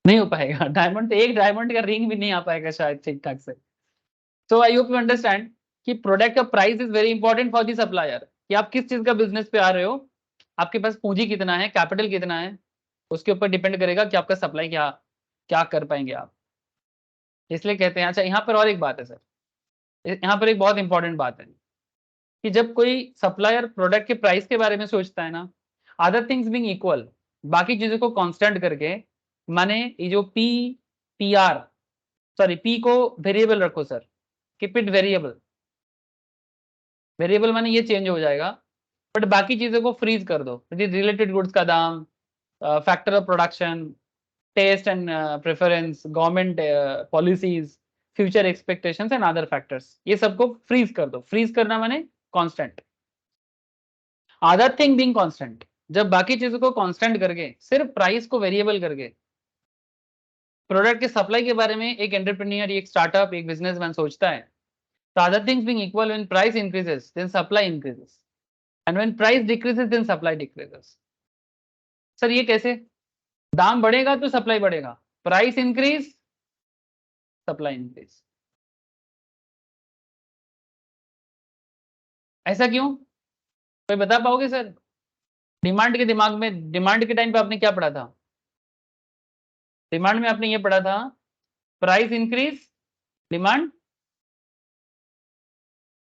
नहीं हो पाएगा। डायमंड तो एक डायमंड का रिंग भी नहीं आ पाएगा शायद ठीक ठाक से। सो आई होप यू अंडरस्टैंड कि प्रोडक्ट का price is very important for the supplier, कि आप किस चीज का बिजनेस पे आ रहे हो, आपके पास पूंजी कितना है, कैपिटल कितना है, उसके ऊपर डिपेंड करेगा कि आपका सप्लाई क्या क्या कर पाएंगे आप। इसलिए कहते हैं। अच्छा, यहाँ पर और एक बात है सर, यहाँ पर एक बहुत इंपॉर्टेंट बात है कि जब कोई सप्लायर प्रोडक्ट के प्राइस के बारे में सोचता है ना, अदर थिंग्स बीइंग इक्वल, बाकी चीजों को कांस्टेंट करके, माने ये जो पी को वेरिएबल रखो sir, keep it variable. Variable माने ये चेंज हो जाएगा, बट बाकी चीजों को फ्रीज कर दो, रिलेटेड गुड्स का दाम, factor of production, taste and preference, government policies, future expectations and other factors, ये सबको फ्रीज कर दो। फ्रीज करना माने constant, other thing being constant. जब बाकी चीजों को कांस्टेंट करके सिर्फ प्राइस को वेरिएबल करके प्रोडक्ट के सप्लाई के बारे में एक एंटरप्रेन्योर, एक स्टार्टअप, एक बिजनेसमैन सोचता है, तो other things being equal, when price increases then supply increases, and when price decreases then supply decreases. Sir ये कैसे? दाम बढ़ेगा तो सप्लाई बढ़ेगा, प्राइस इंक्रीज सप्लाई इंक्रीज। ऐसा क्यों? कोई बता पाओगे सर? डिमांड के दिमाग में, डिमांड के टाइम पे आपने क्या पढ़ा था? डिमांड में आपने ये पढ़ा था, प्राइस इंक्रीज डिमांड।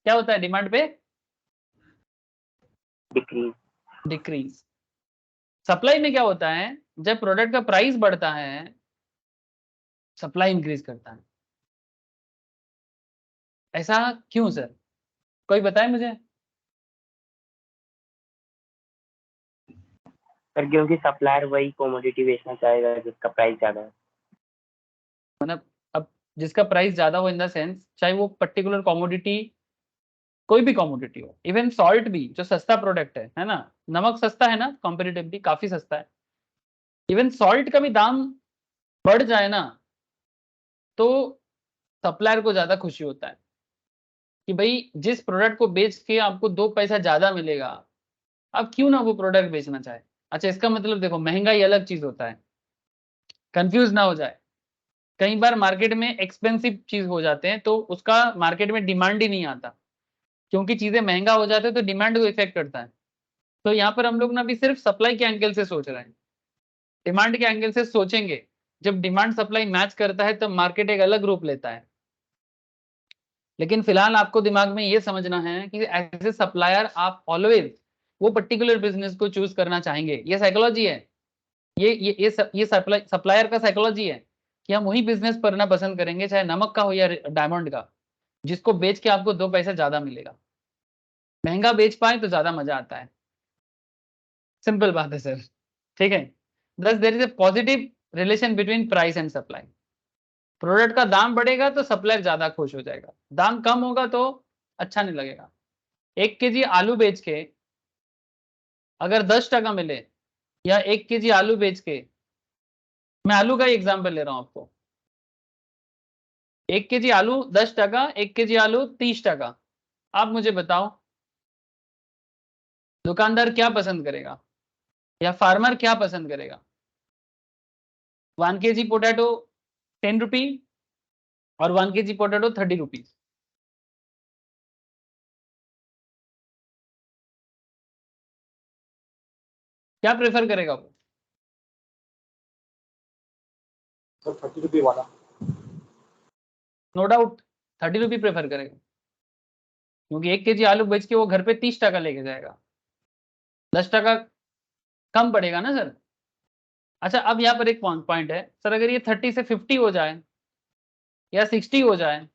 क्या होता है डिमांड पे? डिक्रीज। डिक्रीज। सप्लाई में क्या होता है, जब प्रोडक्ट का प्राइस बढ़ता है सप्लाई इंक्रीज करता है। ऐसा क्यों सर? कोई बताए मुझे। सर क्योंकि सप्लायर वही कमोडिटी बेचना चाहेगा जिसका प्राइस ज्यादा है। मतलब अब जिसका प्राइस ज्यादा हो, इन द सेंस चाहे वो पर्टिकुलर कमोडिटी, कोई भी कमोडिटी हो, इवन सॉल्ट भी जो सस्ता प्रोडक्ट है ना, नमक सस्ता है ना, कंपेरेटिवली काफी सस्ता है, इवन सॉल्ट का भी दाम बढ़ जाए ना तो सप्लायर को ज्यादा खुशी होता है कि भाई जिस प्रोडक्ट को बेच के आपको 2 पैसा ज्यादा मिलेगा, अब क्यों ना वो प्रोडक्ट बेचना चाहे। अच्छा, इसका मतलब देखो, महंगाई अलग चीज होता है, कंफ्यूज ना हो जाए। कई बार मार्केट में एक्सपेंसिव चीज हो जाते हैं तो उसका मार्केट में डिमांड ही नहीं आता, क्योंकि चीजें महंगा हो जाते हैं तो डिमांड को इफेक्ट करता है। तो यहाँ पर हम लोग ना अभी सिर्फ सप्लाई के एंगल से सोच रहे हैं, डिमांड के एंगल से सोचेंगे। जब डिमांड सप्लाई मैच करता है तब मार्केट एक अलग रूप लेता है। लेकिन फिलहाल आपको दिमाग में ये समझना है कि एज ए सप्लायर आप ऑलवेज वो पर्टिकुलर बिजनेस को चूज करना चाहेंगे। ये साइकोलॉजी है, ये सप्लायर का साइकोलॉजी है कि हम वही बिजनेस करना पसंद करेंगे, चाहे नमक का हो या डायमंड का, जिसको बेच के आपको 2 पैसा ज्यादा मिलेगा। महंगा बेच पाए तो ज्यादा मजा आता है, सिंपल बात है सर। ठीक है, thus there is a positive relation between price and supply. Product का दाम बढ़ेगा तो सप्लायर ज्यादा खुश हो जाएगा, दाम कम होगा तो अच्छा नहीं लगेगा। 1 kg आलू बेच के अगर 10 टका मिले, या 1 kg आलू बेच के, मैं आलू का ही एग्जाम्पल ले रहा हूं आपको, 1 kg आलू 10 टका, 1 kg आलू 30 टका, आप मुझे बताओ दुकानदार क्या पसंद करेगा या फार्मर क्या पसंद करेगा? 1 kg पोटैटो 10 रुपी और 1 kg पोटैटो 30 रुपीज। क्या प्रेफर करेगा वो? तो 30 रुपये वाला। नो डाउट 30 रुपी प्रेफर करेगा, क्योंकि 1 kg आलू बेच के वो घर पे 30 टका लेके जाएगा, 10 टका कम पड़ेगा ना सर। अच्छा, अब यहाँ पर एक पॉइंट है सर, अगर ये 30 से 50 हो जाए या 60 हो जाए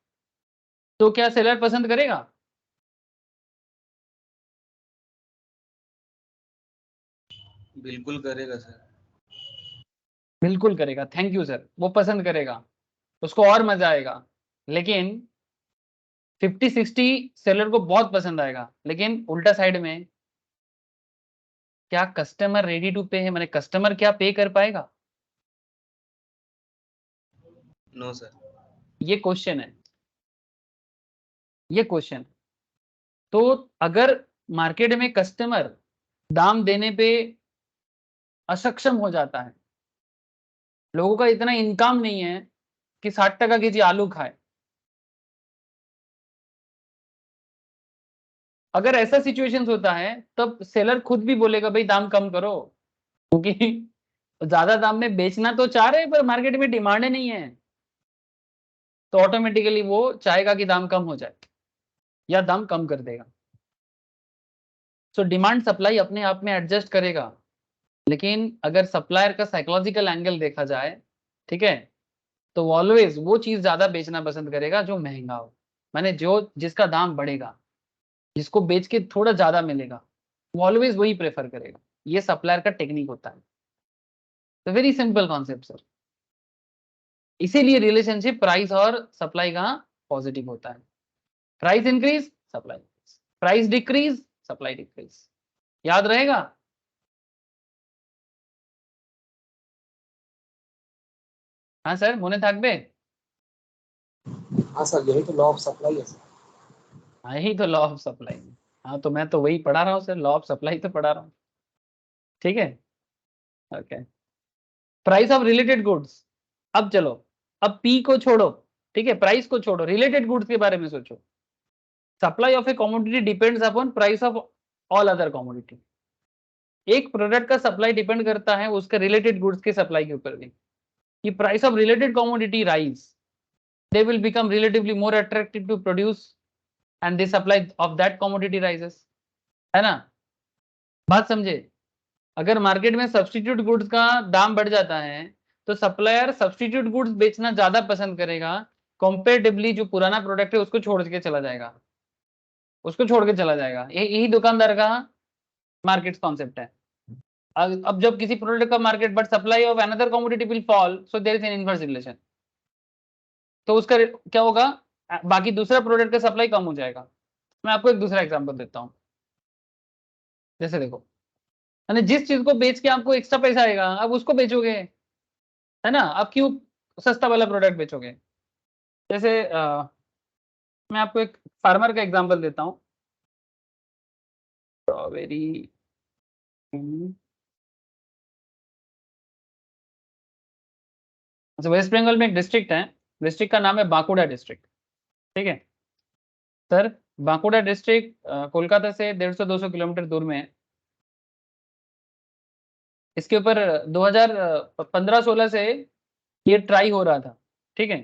तो क्या सेलर पसंद करेगा? बिल्कुल करेगा सर। बिल्कुल करेगा, थैंक यू सर, वो पसंद करेगा, उसको और मजा आएगा। लेकिन 50-60 सेलर को बहुत पसंद आएगा, लेकिन उल्टा साइड में क्या कस्टमर रेडी टू पे है, मैंने कस्टमर क्या पे कर पाएगा? No sir. ये क्वेश्चन है, ये क्वेश्चन। तो अगर मार्केट में कस्टमर दाम देने पे असक्षम हो जाता है, लोगों का इतना इनकम नहीं है कि 60 टका केजी आलू खाए, अगर ऐसा सिचुएशन होता है तब सेलर खुद भी बोलेगा भाई दाम कम करो, क्योंकि ज्यादा दाम में बेचना तो चाह रहे पर मार्केट में डिमांड नहीं है, तो ऑटोमेटिकली वो चाहेगा कि दाम कम हो जाए या दाम कम कर देगा। सो डिमांड सप्लाई अपने आप में एडजस्ट करेगा, लेकिन अगर सप्लायर का साइकोलॉजिकल एंगल देखा जाए, ठीक है, तो ऑलवेज वो चीज ज्यादा बेचना पसंद करेगा जो महंगा हो, माने जो जिसका दाम बढ़ेगा, जिसको बेच के थोड़ा ज्यादा मिलेगा, वो ऑलवेज वही प्रेफर करेगा। ये सप्लायर का टेक्निक होता है। तो वेरी सिंपल कॉन्सेप्ट सर। इसीलिए रिलेशनशिप प्राइस और सप्लाई का पॉजिटिव होता है। Price increase, supply, price decrease, supply decrease. याद रहेगा? हाँ सर, मोने थाकबे? हाँ सर, यही तो लॉ ऑफ सप्लाई है सर। हाँ, यही तो लॉ ऑफ सप्लाई। हाँ, तो मैं तो वही पढ़ा रहा हूँ सर, लॉ ऑफ सप्लाई तो पढ़ा रहा हूँ। ठीक है, okay. Price of related goods. अब चलो, अब पी को छोड़ो, ठीक है, प्राइस को छोड़ो, रिलेटेड गुड्स के बारे में सोचो। Supply of A commodity depends upon price of all other commodity. एक प्रोडक्ट का सप्लाई डिपेंड करता है उसके रिलेटेड गुड्स की सप्लाई के ऊपर भी। कि price of related commodity rise, they will become relatively more attractive to produce and the supply of that commodity rises, है ना? बात समझे? अगर मार्केट में सब्स्टिट्यूट गुड्स का दाम बढ़ जाता है तो सप्लायर सब्स्टिट्यूट गुड्स बेचना ज्यादा पसंद करेगा, कंपेरेटिवली जो पुराना प्रोडक्ट है उसको छोड़ के चला जाएगा, उसको छोड़ के चला जाएगा। यही दुकानदार का मार्केट कॉन्सेप्ट है। अब जब किसी प्रोडक्ट का market but supply of another commodity will fall, so there is an inverse relation. तो उसका क्या होगा? बाकी दूसरा प्रोडक्ट का सप्लाई कम हो जाएगा। मैं आपको एक दूसरा एग्जांपल देता हूं। जैसे देखो, यानी जिस चीज को बेच के आपको एक्स्ट्रा पैसा आएगा आप उसको बेचोगे, है ना? आप क्यों सस्ता वाला प्रोडक्ट बेचोगे? जैसे मैं आपको एक फार्मर का एग्जांपल देता हूं। स्ट्रॉबेरी, वेस्ट बंगाल में एक डिस्ट्रिक्ट है, डिस्ट्रिक्ट का नाम है बांकुड़ा डिस्ट्रिक्ट। ठीक है सर, बांकुड़ा डिस्ट्रिक्ट कोलकाता से 150-200 किलोमीटर दूर में है। इसके ऊपर 2015-16 से ये ट्राई हो रहा था। ठीक है,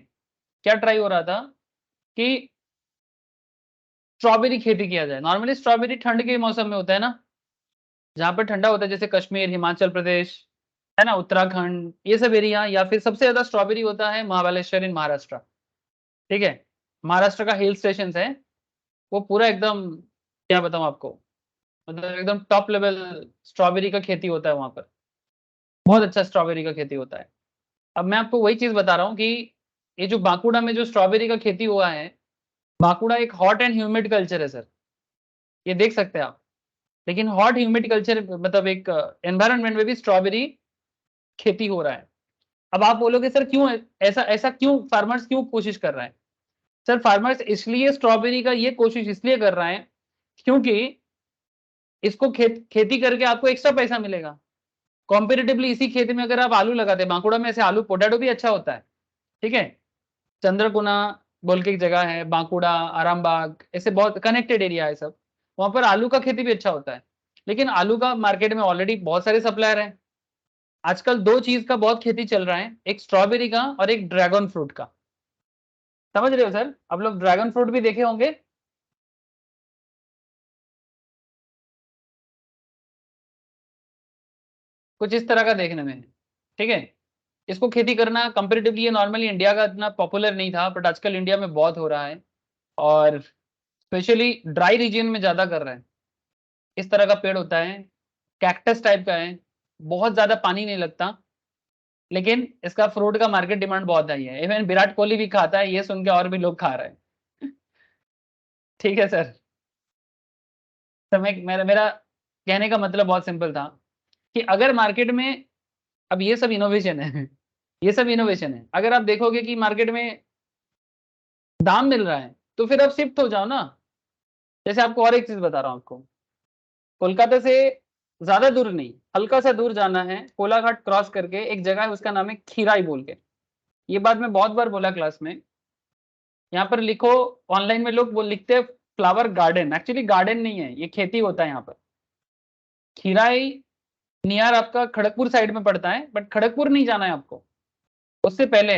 क्या ट्राई हो रहा था? कि स्ट्रॉबेरी खेती किया जाए। नॉर्मली स्ट्रॉबेरी ठंड के मौसम में होता है ना, जहाँ पर ठंडा होता है, जैसे कश्मीर, हिमाचल प्रदेश, है ना, उत्तराखंड, ये सब एरिया। या फिर सबसे ज्यादा स्ट्रॉबेरी होता है महाबलेश्वर इन महाराष्ट्र। ठीक है, महाराष्ट्र का हिल स्टेशन है, वो पूरा एकदम, क्या बताऊं आपको, मतलब एकदम टॉप लेवल स्ट्रॉबेरी का खेती होता है वहां पर। बहुत अच्छा स्ट्रॉबेरी का खेती होता है। अब मैं आपको वही चीज बता रहा हूँ कि ये जो बांकुड़ा में जो स्ट्रॉबेरी का खेती हुआ है, बांकुड़ा एक हॉट एंड ह्यूमिड कल्चर है सर, ये देख सकते हैं आप। लेकिन हॉट ह्यूमिड कल्चर मतलब एक एनवायरनमेंट में भी स्ट्रॉबेरी खेती हो रहा है। अब आप बोलोगे सर क्यों ऐसा ऐसा क्यों फार्मर्स क्यों कोशिश कर रहे हैं? सर फार्मर्स इसलिए स्ट्रॉबेरी का ये कोशिश इसलिए कर रहे हैं क्योंकि इसको खेती करके आपको एक्स्ट्रा पैसा मिलेगा। कॉम्पेरेटिवली इसी खेत में अगर आप आलू लगाते हैं, बांकुड़ा में ऐसे आलू पोटैटो भी अच्छा होता है। ठीक है, चंद्रकुना बोल के एक जगह है, बांकुड़ा, आरामबाग, ऐसे बहुत कनेक्टेड एरिया है सब, वहां पर आलू का खेती भी अच्छा होता है। लेकिन आलू का मार्केट में ऑलरेडी बहुत सारे सप्लायर हैं। आजकल दो चीज का बहुत खेती चल रहा है, एक स्ट्रॉबेरी का और एक ड्रैगन फ्रूट का। समझ रहे हो सर? आप लोग ड्रैगन फ्रूट भी देखे होंगे। कुछ इस तरह का देखने में। ठीक है, इसको खेती करना कंपेरेटिवली ये नॉर्मली इंडिया का इतना पॉपुलर नहीं था, बट आजकल इंडिया में बहुत हो रहा है और स्पेशली ड्राई रीजन में ज्यादा कर रहे हैं। इस तरह का पेड़ होता है, कैक्टस टाइप का है, बहुत ज्यादा पानी नहीं लगता, लेकिन इसका फ्रूट का मार्केट डिमांड बहुत हाई है। इवन विराट कोहली भी खाता है, ये सुन के और भी लोग खा रहे हैं। ठीक है सर, तो मेरा मेरा कहने का मतलब बहुत सिंपल था कि अगर मार्केट में, अब ये सब इनोवेशन है, ये सब इनोवेशन है। अगर आप देखोगे कि मार्केट में दाम मिल रहा है तो फिर आप शिफ्ट हो जाओ ना। जैसे आपको और एक चीज बता रहा हूँ आपको, कोलकाता से ज्यादा दूर नहीं, हल्का सा दूर जाना है, कोलाघाट क्रॉस करके एक जगह है, उसका नाम है खीराई बोल के। ये बात मैं बहुत बार बोला क्लास में। यहाँ पर लिखो, ऑनलाइन में लोग वो लिखते हैं फ्लावर गार्डन, एक्चुअली गार्डन नहीं है, ये खेती होता है यहाँ पर। खीराई नियर आपका खड़गपुर साइड में पड़ता है, बट खड़गपुर नहीं जाना है आपको, उससे पहले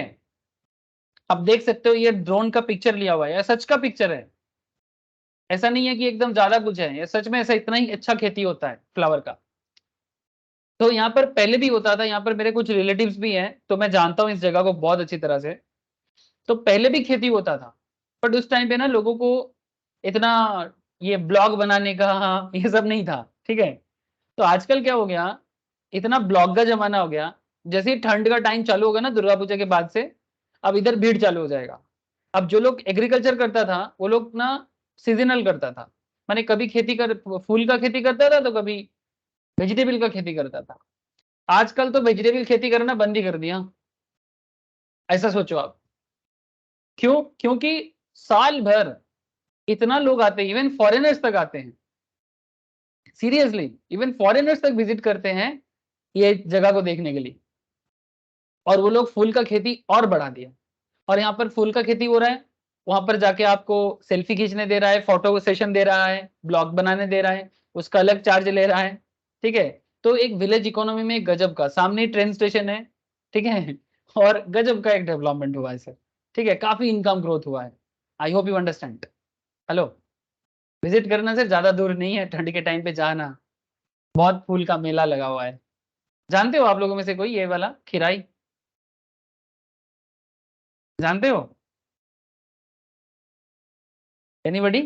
आप देख सकते हो ये ड्रोन का पिक्चर लिया हुआ है, यह सच का पिक्चर है, ऐसा नहीं है कि एकदम ज्यादा कुछ है, ये सच में ऐसा इतना ही अच्छा खेती होता है फ्लावर का। तो यहाँ पर पहले भी होता था, यहाँ पर मेरे कुछ रिलेटिव्स भी हैं, तो मैं जानता हूँ इस जगह को बहुत अच्छी तरह से। तो पहले भी खेती होता था, बट उस टाइम पे ना लोगों को इतना ये ब्लॉग बनाने का ये सब नहीं था, ठीक है। तो आजकल क्या हो गया, इतना ब्लॉग का जमाना हो गया, जैसे ही ठंड का टाइम चालू होगा ना दुर्गा पूजा के बाद से, अब इधर भीड़ चालू हो जाएगा। अब जो लोग एग्रीकल्चर करता था वो लोग ना सीजनल करता था, माने कभी खेती कर फूल का खेती करता था तो कभी वेजिटेबल का खेती करता था। आजकल तो वेजिटेबल खेती करना बंद ही कर दिया, ऐसा सोचो आप। क्यों? क्योंकि साल भर इतना लोग आते हैं, इवन फॉरेनर्स तक आते हैं, सीरियसली इवन फॉरेनर्स तक विजिट करते हैं ये जगह को देखने के लिए। और वो लोग फूल का खेती और बढ़ा दिया, और यहाँ पर फूल का खेती हो रहा है, वहां पर जाके आपको सेल्फी खींचने दे रहा है, फोटो सेशन दे रहा है, ब्लॉग बनाने दे रहा है, उसका अलग चार्ज ले रहा है, ठीक है। तो एक विलेज इकोनॉमी में गजब का, सामने ट्रेन स्टेशन है, ठीक है, और गजब का एक डेवलपमेंट हुआ है सर, ठीक है, काफी इनकम ग्रोथ हुआ है। I hope you understand. Hello, visit करना सर, ज्यादा दूर नहीं है, ठंड के टाइम पे जाना, बहुत फूल का मेला लगा हुआ है। जानते हो आप लोगों में से कोई ये वाला खिराई, जानते हो एनीबडी,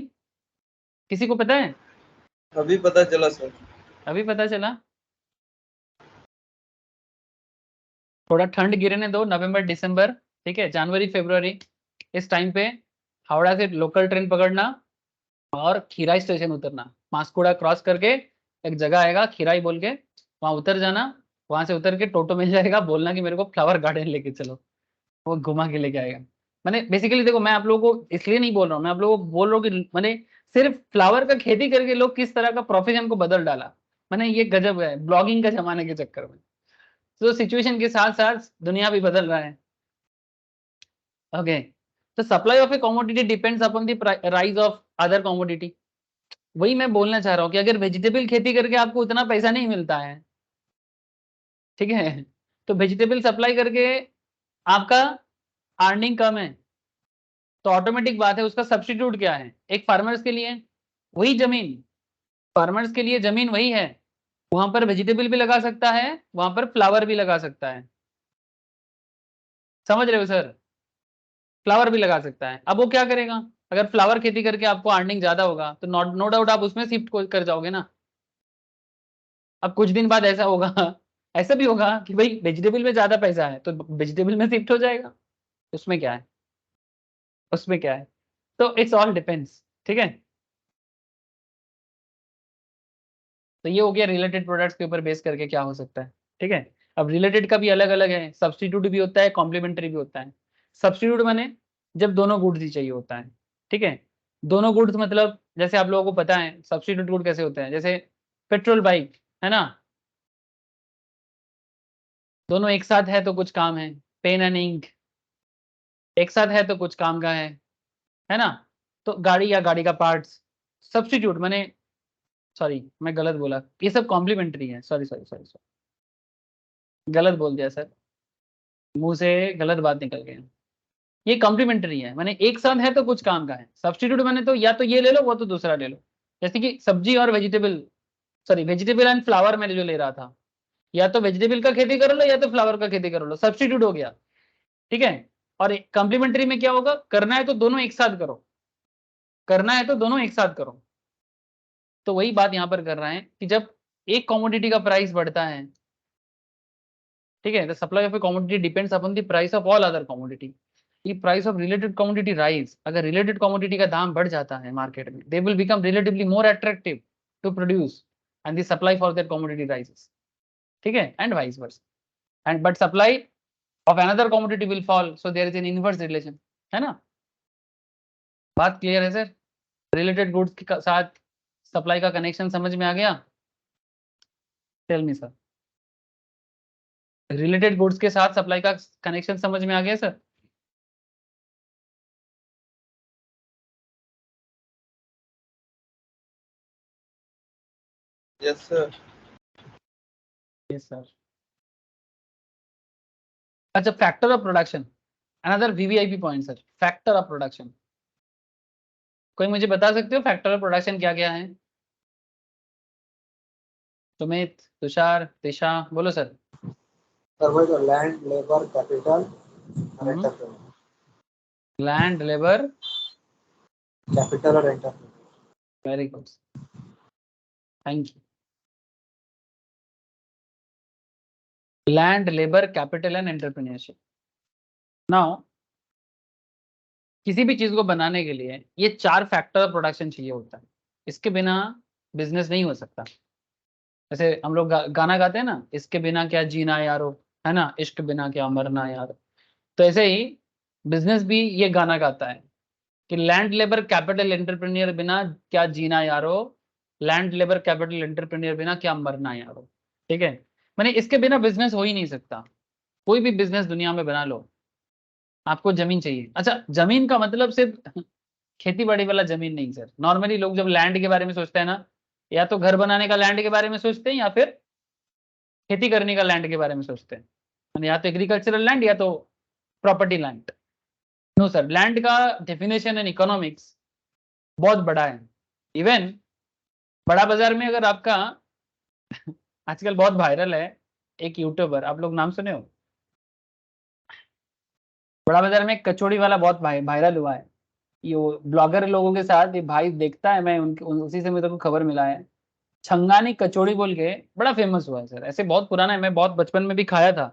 किसी को पता है? अभी पता चला सर। अभी पता चला? थोड़ा ठंड गिरने दो, नवंबर दिसंबर, ठीक है, जनवरी फरवरी, इस टाइम पे हावड़ा से लोकल ट्रेन पकड़ना और खीराई स्टेशन उतरना, मास्कोड़ा क्रॉस करके एक जगह आएगा खीराई बोल के, वहां उतर जाना, वहां से उतर के टोटो मिल जाएगा, बोलना कि मेरे को फ्लावर गार्डन लेके चलो, वो घुमा के लेके आएगा। मैंने बेसिकली देखो, मैं आप लोगों को इसलिए नहीं बोल रहा हूँ, मैं आप लोगों को बोल रहा हूँ कि मैंने सिर्फ फ्लावर का खेती करके लोग किस तरह का प्रोफेशन को बदल डाला, मैंने ये गजब है ब्लॉगिंग का जमाने के चक्कर में। तो सिचुएशन के साथ साथ दुनिया भी बदल रहा है। ओके, तो supply of A commodity depends upon the rise of other commodity. वही मैं बोलना चाह रहा हूँ कि अगर वेजिटेबल खेती करके आपको उतना पैसा नहीं मिलता है, ठीक है, तो वेजिटेबल सप्लाई करके आपका अर्निंग कम है, तो ऑटोमेटिक बात है उसका सब्स्टिट्यूट क्या है, एक फार्मर्स के लिए वही जमीन, फार्मर्स के लिए जमीन वही है, वहां पर वेजिटेबल भी लगा सकता है, वहां पर फ्लावर भी लगा सकता है, समझ रहे हो सर, फ्लावर भी लगा सकता है। अब वो क्या करेगा, अगर फ्लावर खेती करके आपको अर्निंग ज्यादा होगा तो नो डाउट आप उसमें शिफ्ट कर जाओगे ना। अब कुछ दिन बाद ऐसा होगा ऐसा भी होगा कि भाई वेजिटेबल में ज्यादा पैसा है तो वेजिटेबल में शिफ्ट हो जाएगा, उसमें क्या है, उसमें क्या है, तो इट्स ऑल डिपेंड्स, ठीक है। तो ये हो गया रिलेटेड प्रोडक्ट्स के ऊपर बेस करके क्या हो सकता है, ठीक है। अब रिलेटेड का भी अलग अलग है, सब्स्टिट्यूट भी होता है, कॉम्प्लीमेंट्री भी होता है। सब्स्टिट्यूट माने जब दोनों गुड्स ही चाहिए होता है, ठीक है। दोनों गुड्स मतलब जैसे आप लोगों को पता है सब्स्टिट्यूट गुड कैसे होते हैं, जैसे पेट्रोल बाइक है ना, दोनों एक साथ है तो कुछ काम है, पेन एंड इंक एक साथ है तो कुछ काम का है ना। तो गाड़ी या गाड़ी का पार्ट्स, सब्स्टिट्यूट माने, सॉरी मैं गलत बोला, ये सब कॉम्प्लीमेंट्री है, सॉरी सॉरी सॉरी सॉरी, गलत बोल दिया सर, मुंह से गलत बात निकल गई। ये कॉम्प्लीमेंट्री है, माने एक साथ है तो कुछ काम का है, सब्स्टिट्यूट माने तो या तो ये ले लो वो तो दूसरा ले लो, जैसे कि सब्जी और vegetable, sorry vegetable and flower मैंने जो ले रहा था, या तो वेजिटेबल का खेती कर लो या तो फ्लावर का खेती कर लो, सब्स्टिट्यूट हो गया, ठीक है। और कॉम्प्लीमेंट्री में क्या होगा, करना है तो दोनों एक साथ करो, करना है तो दोनों एक साथ करो। तो वही बात यहाँ पर कर रहा है कि जब एक कॉमोडिटी का प्राइस बढ़ता है, ठीक है, the supply of a commodity depends upon the price of all other commodity. ये price of related commodity rise, अगर रिलेटेड कॉमोडिटी का दाम बढ़ जाता है मार्केट में, they will become relatively more attractive to produce and the supply for that commodity rises, ठीक है, and vice versa, and but supply of another commodity will fall, so there is an inverse relation, है ना। बात clear है sir, related goods के साथ supply का connection समझ में आ गया? Tell me sir, related goods के साथ सप्लाई का कनेक्शन समझ में आ गया sir? Yes, sir. Yes sir. अच्छा, factor of production, another VVIP point sir, factor of production. कोई मुझे बता सकते हो फैक्टर ऑफ प्रोडक्शन क्या क्या है? सुमित, तुषार, दिशा, बोलो sir. Survey the land, labor, capital, and entrepreneur. Land, labour, Capital or entrepreneur. Very good, thank you. Land, labour, capital and entrepreneurship. Now किसी भी चीज को बनाने के लिए ये 4 फैक्टर ऑफ प्रोडक्शन चाहिए होता है, इसके बिना बिजनेस नहीं हो सकता। जैसे हम लोग गाना गाते हैं ना, इसके बिना क्या जीना यारो, है ना, इश्क बिना क्या मरना यारो। तो ऐसे ही बिजनेस भी ये गाना गाता है कि लैंड, लेबर, कैपिटल, एंटरप्रेन्योर बिना क्या जीना यारो, लैंड, लेबर, कैपिटल, एंटरप्रेन्योर बिना क्या मरना यारो। ठीक है, मैंने इसके बिना बिजनेस हो ही नहीं सकता। कोई भी बिजनेस दुनिया में बना लो, आपको जमीन चाहिए। अच्छा, जमीन का मतलब सिर्फ खेती बाड़ी वाला जमीन नहीं सर। नॉर्मली लोग जब लैंड के बारे में सोचते हैं ना, या तो घर बनाने का लैंड के बारे में सोचते हैं, या फिर खेती करने का लैंड के बारे में सोचते हैं, या तो एग्रीकल्चरल लैंड या तो property land. No sir, land का डेफिनेशन इन इकोनॉमिक्स बहुत बड़ा है। इवन बड़ा बाजार में अगर आपका आजकल बहुत वायरल है एक यूट्यूबर, आप लोग नाम सुने हो? बड़ा बाजार में एक कचौड़ी वाला बहुत वायरल हुआ है। ये ब्लॉगर लोगों के साथ ये भाई देखता है, मैं उनके उसी से मेरे को खबर मिला है। छंगानी कचौड़ी बोल के बड़ा फेमस हुआ है सर। ऐसे बहुत पुराना है, मैं बहुत बचपन में भी खाया था,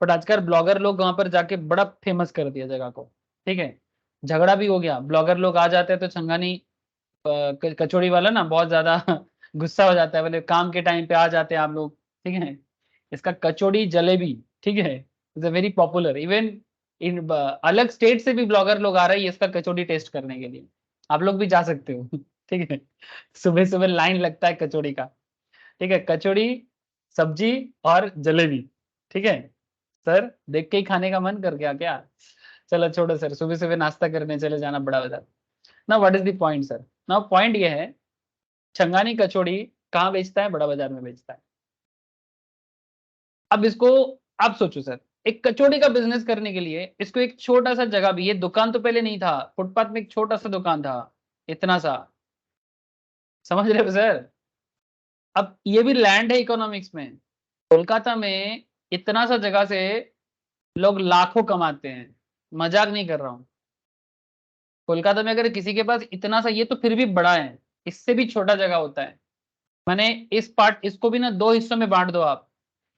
बट आजकल ब्लॉगर लोग वहां पर जाके बड़ा फेमस कर दिया जगह को। ठीक है, झगड़ा भी हो गया, ब्लॉगर लोग आ जाते हैं तो छंगानी कचौड़ी वाला ना बहुत ज्यादा गुस्सा हो जाता है, बोले काम के टाइम पे आ जाते हैं आप लोग। ठीक है, इसका कचौड़ी जलेबी, ठीक है, is very popular. Even in अलग स्टेट से भी ब्लॉगर लोग आ रहे हैं इसका कचौड़ी टेस्ट करने के लिए। आप लोग भी जा सकते हो ठीक है, सुबह सुबह लाइन लगता है कचौड़ी का। ठीक है, कचौड़ी, सब्जी और जलेबी। ठीक है सर, देख के ही खाने का मन कर गया क्या? चलो छोड़ो सर, सुबह सुबह नाश्ता करने चले जाना बड़ा बाजार। ना what is the point sir? ना पॉइंट ये है, छंगानी कचौड़ी कहाँ बेचता है? बड़ा बाजार में बेचता है। अब इसको आप सोचो सर, एक कचौड़ी का बिजनेस करने के लिए इसको एक छोटा सा जगह भी, ये दुकान तो पहले नहीं था, फुटपाथ में एक छोटा सा दुकान था, इतना सा, समझ रहे हो सर? अब ये भी लैंड है इकोनॉमिक्स में। कोलकाता में इतना सा जगह से लोग लाखों कमाते हैं, मजाक नहीं कर रहा हूं। कोलकाता में अगर किसी के पास इतना सा, ये तो फिर भी बड़ा है, इससे भी छोटा जगह होता है। मैंने इस पार्ट, इसको भी ना 2 हिस्सों में बांट दो आप,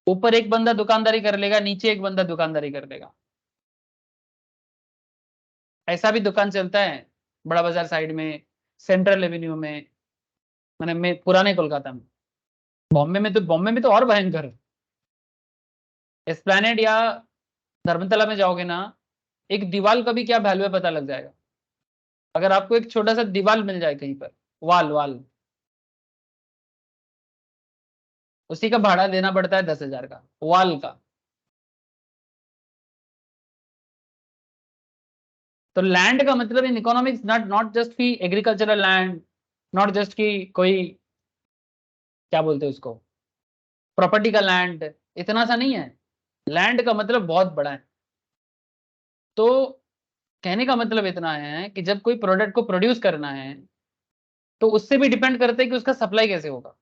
ऊपर एक बंदा दुकानदारी कर लेगा, नीचे एक बंदा दुकानदारी कर लेगा। ऐसा भी दुकान चलता है बड़ा बाजार साइड में, सेंट्रल एवेन्यू में, मैंने मैं पुराने कोलकाता में। बॉम्बे में तो और भयंकर। एस्प्लैनेड या धर्मतला में जाओगे ना, एक दीवार का भी क्या वैल्यू है पता लग जाएगा। अगर आपको एक छोटा सा दीवार मिल जाए कहीं पर, वाल वाल, उसी का भाड़ा देना पड़ता है 10,000 का वाल का। तो लैंड का मतलब in economics not not just की एग्रीकल्चरल लैंड, नॉट जस्ट की कोई क्या बोलते हैं उसको, प्रॉपर्टी का लैंड, इतना सा नहीं है। लैंड का मतलब बहुत बड़ा है। तो कहने का मतलब इतना है कि जब कोई प्रोडक्ट को प्रोड्यूस करना है तो उससे भी डिपेंड करता है कि उसका सप्लाई कैसे होगा।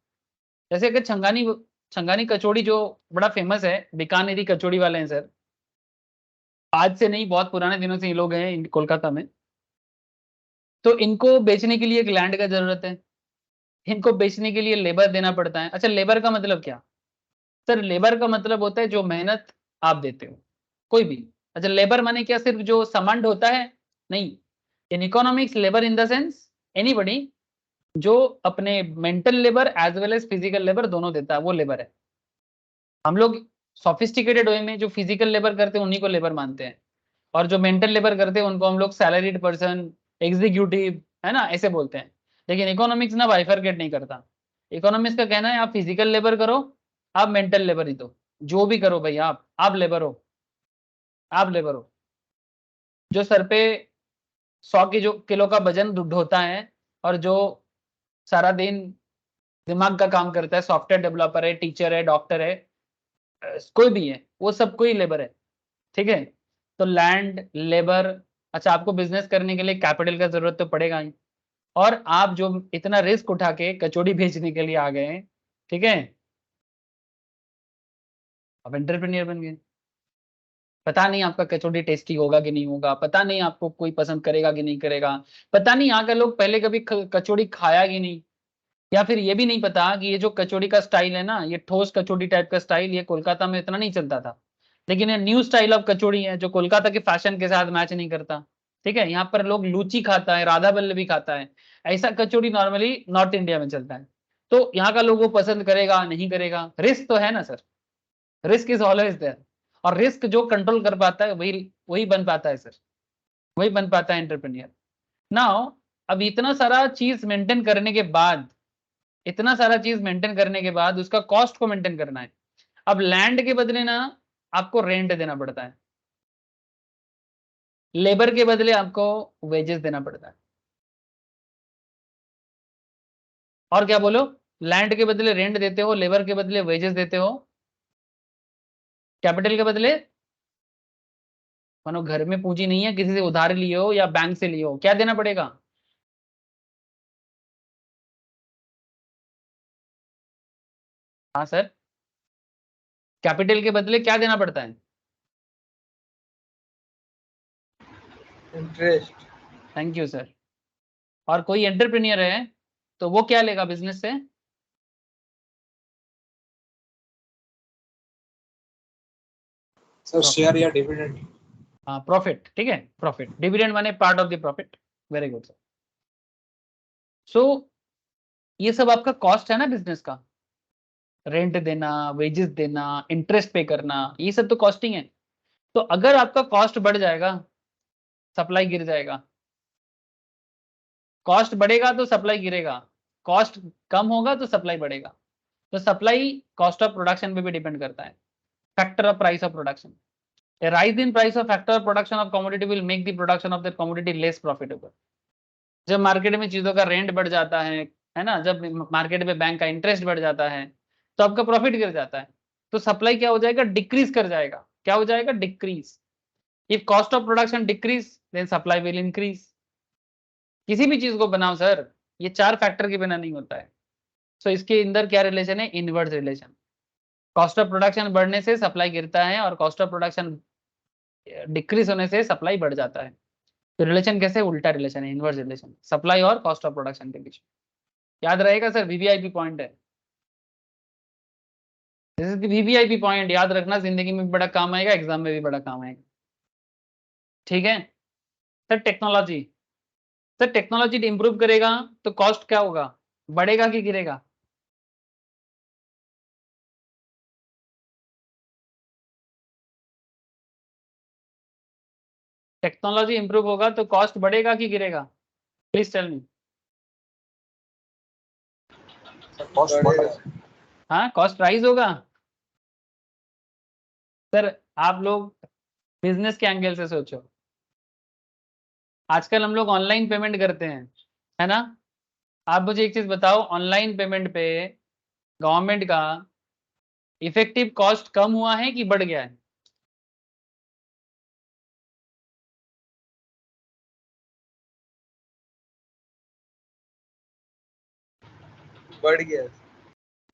जैसे कि छंगानी छंगानी कचौड़ी जो बड़ा फेमस है, बीकानेरी कचौड़ी वाले हैं सर, आज से नहीं बहुत पुराने दिनों से ये लोग हैं कोलकाता में। तो इनको बेचने के लिए एक लैंड का जरूरत है, इनको बेचने के लिए लेबर देना पड़ता है। अच्छा, लेबर का मतलब क्या सर? लेबर का मतलब होता है जो मेहनत आप देते हो, कोई भी। अच्छा, लेबर माने क्या सिर्फ जो सामान होता है? नहीं, in economics labour in the sense anybody जो अपने mental labour as well as physical labour दोनों देता है, वो लेबर है। हम लोग सोफिस्टिकेटेड वे में जो फिजिकल लेबर करते हैं उन्हीं को लेबर मानते हैं, और जो मेंटल लेबर करते हैं उनको हम लोग सैलरीड पर्सन, एग्जीक्यूटिव, है ना, ऐसे बोलते हैं। लेकिन इकोनॉमिक्स ना बाइफरकेट नहीं करता। इकोनॉमिक्स का कहना है आप फिजिकल लेबर करो, आप मेंटल लेबर ही दो, जो भी करो भाई, आप लेबर हो, आप लेबर हो। जो सर पे 100 की जो किलो का वजन ढोता है, और जो सारा दिन दिमाग का काम करता है, सॉफ्टवेयर डेवलपर है, टीचर है, डॉक्टर है, कोई भी है, वो सब कोई लेबर है, ठीक है। तो लैंड, लेबर, अच्छा आपको बिजनेस करने के लिए कैपिटल का जरूरत तो पड़ेगा ही, और आप जो इतना रिस्क उठा के कचौड़ी बेचने के लिए आ गए हैं, ठीक है, अब एंटरप्रेन्योर बन गए। पता नहीं आपका कचौड़ी टेस्टी होगा कि नहीं होगा, पता नहीं आपको कोई पसंद करेगा कि नहीं करेगा, पता नहीं यहाँ के लोग पहले कभी कचौड़ी खाया कि नहीं, या फिर ये भी नहीं पता कि ये जो कचौड़ी का स्टाइल है ना, ये ठोस कचौड़ी टाइप का स्टाइल, ये कोलकाता में इतना नहीं चलता था, लेकिन ये न्यू स्टाइल ऑफ कचौड़ी है जो कोलकाता के फैशन के साथ मैच नहीं करता, ठीक है। यहाँ पर लोग लूची खाता है, राधा बल्लभी खाता है, ऐसा कचौड़ी नॉर्मली नॉर्थ इंडिया में चलता है। तो यहाँ का लोग वो पसंद करेगा नहीं करेगा, रिस्क तो है ना sir, risk is always there, और रिस्क जो कंट्रोल कर पाता है वही वही बन पाता है सर, वही बन पाता है एंटरप्रेन्योर। नाउ अब इतना सारा चीज मेंटेन करने के बाद, इतना सारा चीज मेंटेन करने के बाद उसका कॉस्ट को मेंटेन करना है। अब लैंड के बदले ना आपको रेंट देना पड़ता है, लेबर के बदले आपको वेजेस देना पड़ता है, और क्या बोलो, लैंड के बदले रेंट देते हो, लेबर के बदले वेजेस देते हो, कैपिटल के बदले मानो घर में पूंजी नहीं है, किसी से उधार लिए हो या बैंक से लिए हो, क्या देना पड़ेगा? हाँ सर, कैपिटल के बदले क्या देना पड़ता है? इंटरेस्ट। Thank you sir. और कोई एंटरप्रेन्योर है तो वो क्या लेगा बिजनेस से? सर शेयर या डिविडेंड। हाँ प्रॉफिट, ठीक है, प्रॉफिट, डिविडेंड माने part of the profit, very good sir. So ये सब आपका कॉस्ट है ना बिजनेस का, रेंट देना, वेजेस देना, इंटरेस्ट पे करना, ये सब तो कॉस्टिंग है। तो अगर आपका कॉस्ट बढ़ जाएगा, सप्लाई गिर जाएगा, कॉस्ट बढ़ेगा तो सप्लाई गिरेगा, कॉस्ट कम होगा तो सप्लाई बढ़ेगा। तो सप्लाई कॉस्ट ऑफ प्रोडक्शन पे भी डिपेंड करता है, factor of price of production. A rise in price of factor of production of commodity will make the production of that commodity less profitable. जब market में चीजों का रेंट बढ़ जाता है ना, जब मार्केट में बैंक का इंटरेस्ट बढ़ जाता है तो आपका प्रॉफिट गिर जाता है, तो सप्लाई क्या हो जाएगा, डिक्रीज कर जाएगा, क्या हो जाएगा, decrease. If cost of production decrease then supply will increase. किसी भी चीज को बनाओ सर, ये चार फैक्टर के बिना नहीं होता है। सो इसके अंदर क्या रिलेशन है, inverse relation. Cost of production बढ़ने से सप्लाई गिरता है और कॉस्ट ऑफ प्रोडक्शन डिक्रीज होने से सप्लाई बढ़ जाता है। तो रिलेशन कैसे, उल्टा रिलेशन है, इनवर्स रिलेशन, सप्लाई और कॉस्ट ऑफ प्रोडक्शन के बीच। याद रहेगा सर, वीवीआईपी पॉइंट है, this is the VVIP point, याद रखना, जिंदगी में भी बड़ा काम आएगा, एग्जाम में भी बड़ा काम आएगा, ठीक है। Sir technology, sir technology improve करेगा तो कॉस्ट क्या होगा, बढ़ेगा कि गिरेगा? टेक्नोलॉजी इंप्रूव होगा तो कॉस्ट बढ़ेगा कि गिरेगा? Please tell me. कॉस्ट बढ़ेगा। हाँ, कॉस्ट राइज होगा। सर आप लोग बिजनेस के एंगल से सोचो, आजकल हम लोग ऑनलाइन पेमेंट करते हैं, है ना। आप मुझे एक चीज बताओ, ऑनलाइन पेमेंट पे गवर्नमेंट का इफेक्टिव कॉस्ट कम हुआ है कि बढ़ गया है? बढ़ गया।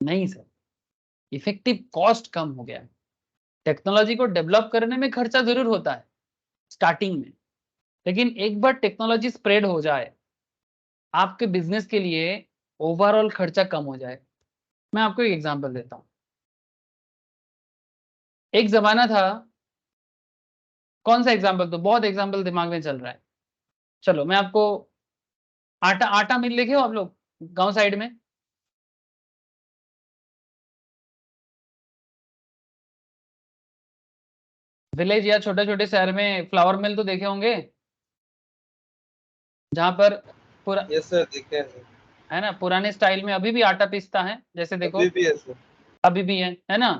नहीं सर, इफेक्टिव कॉस्ट कम हो गया है। टेक्नोलॉजी को डेवलप करने में खर्चा जरूर होता है स्टार्टिंग में, लेकिन एक बार टेक्नोलॉजी स्प्रेड हो जाए, आपके बिजनेस के लिए ओवरऑल खर्चा कम हो जाए। मैं आपको एक एग्जांपल देता हूं। एक जमाना था, कौन सा एग्जांपल, तो बहुत एग्जांपल दिमाग में चल रहा है। चलो मैं आपको, आटा आटा मिल देखे हो आप लोग गांव साइड में? विलेज या छोटे छोटे शहर में फ्लावर मिल तो देखे होंगे, जहां पर पूरा, यस सर, देखे हैं सर। है ना, पुराने स्टाइल में अभी भी आटा पीसता है, जैसे देखो अभी भी है सर। अभी भी है ना।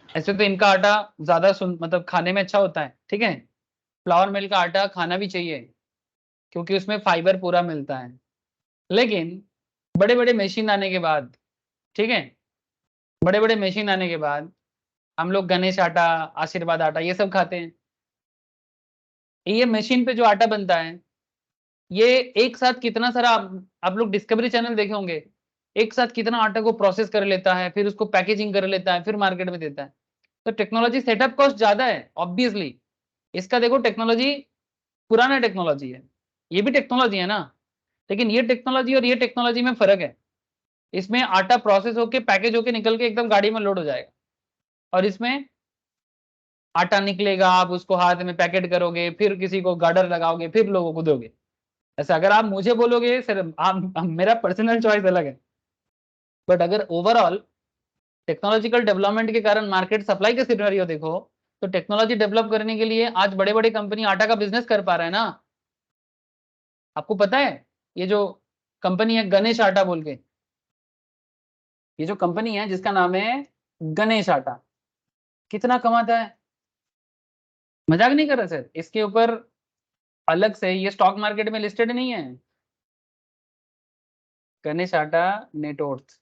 ऐसे तो इनका आटा ज्यादा मतलब खाने में अच्छा होता है, ठीक है। फ्लावर मिल का आटा खाना भी चाहिए क्योंकि उसमें फाइबर पूरा मिलता है, लेकिन बड़े बड़े मशीन आने के बाद, ठीक है, बड़े बड़े मशीन आने के बाद हम लोग गणेश आटा, आशीर्वाद आटा ये सब खाते हैं। ये मशीन पे जो आटा बनता है, ये एक साथ कितना सारा, आप लोग डिस्कवरी चैनल देखे होंगे, एक साथ कितना आटा को प्रोसेस कर लेता है, फिर उसको पैकेजिंग कर लेता है, फिर मार्केट में देता है। तो टेक्नोलॉजी सेटअप कॉस्ट ज्यादा है ऑब्वियसली। इसका देखो टेक्नोलॉजी पुराना टेक्नोलॉजी है, ये भी टेक्नोलॉजी है ना, लेकिन ये टेक्नोलॉजी और ये टेक्नोलॉजी में फर्क है। इसमें आटा प्रोसेस होके पैकेज होके निकल के एकदम गाड़ी में लोड हो जाएगा, और इसमें आटा निकलेगा, आप उसको हाथ में पैकेट करोगे, फिर किसी को गार्डर लगाओगे, फिर लोगों को दोगे। ऐसा अगर आप मुझे बोलोगे सर, आप मेरा पर्सनल चॉइस अलग है, बट अगर ओवरऑल टेक्नोलॉजिकल डेवलपमेंट के कारण मार्केट सप्लाई का सिनेरियो देखो, तो टेक्नोलॉजी डेवलप करने के लिए आज बड़े बड़े कंपनी आटा का बिजनेस कर पा रहा है ना। आपको पता है ये जो कंपनी है गणेश आटा बोल के, ये जो कंपनी है जिसका नाम है गणेश आटा, कितना कमाता है, मजाक नहीं कर रहा सर। इसके ऊपर अलग से, ये स्टॉक मार्केट में लिस्टेड नहीं है, गणेश आटा नेटवर्थ।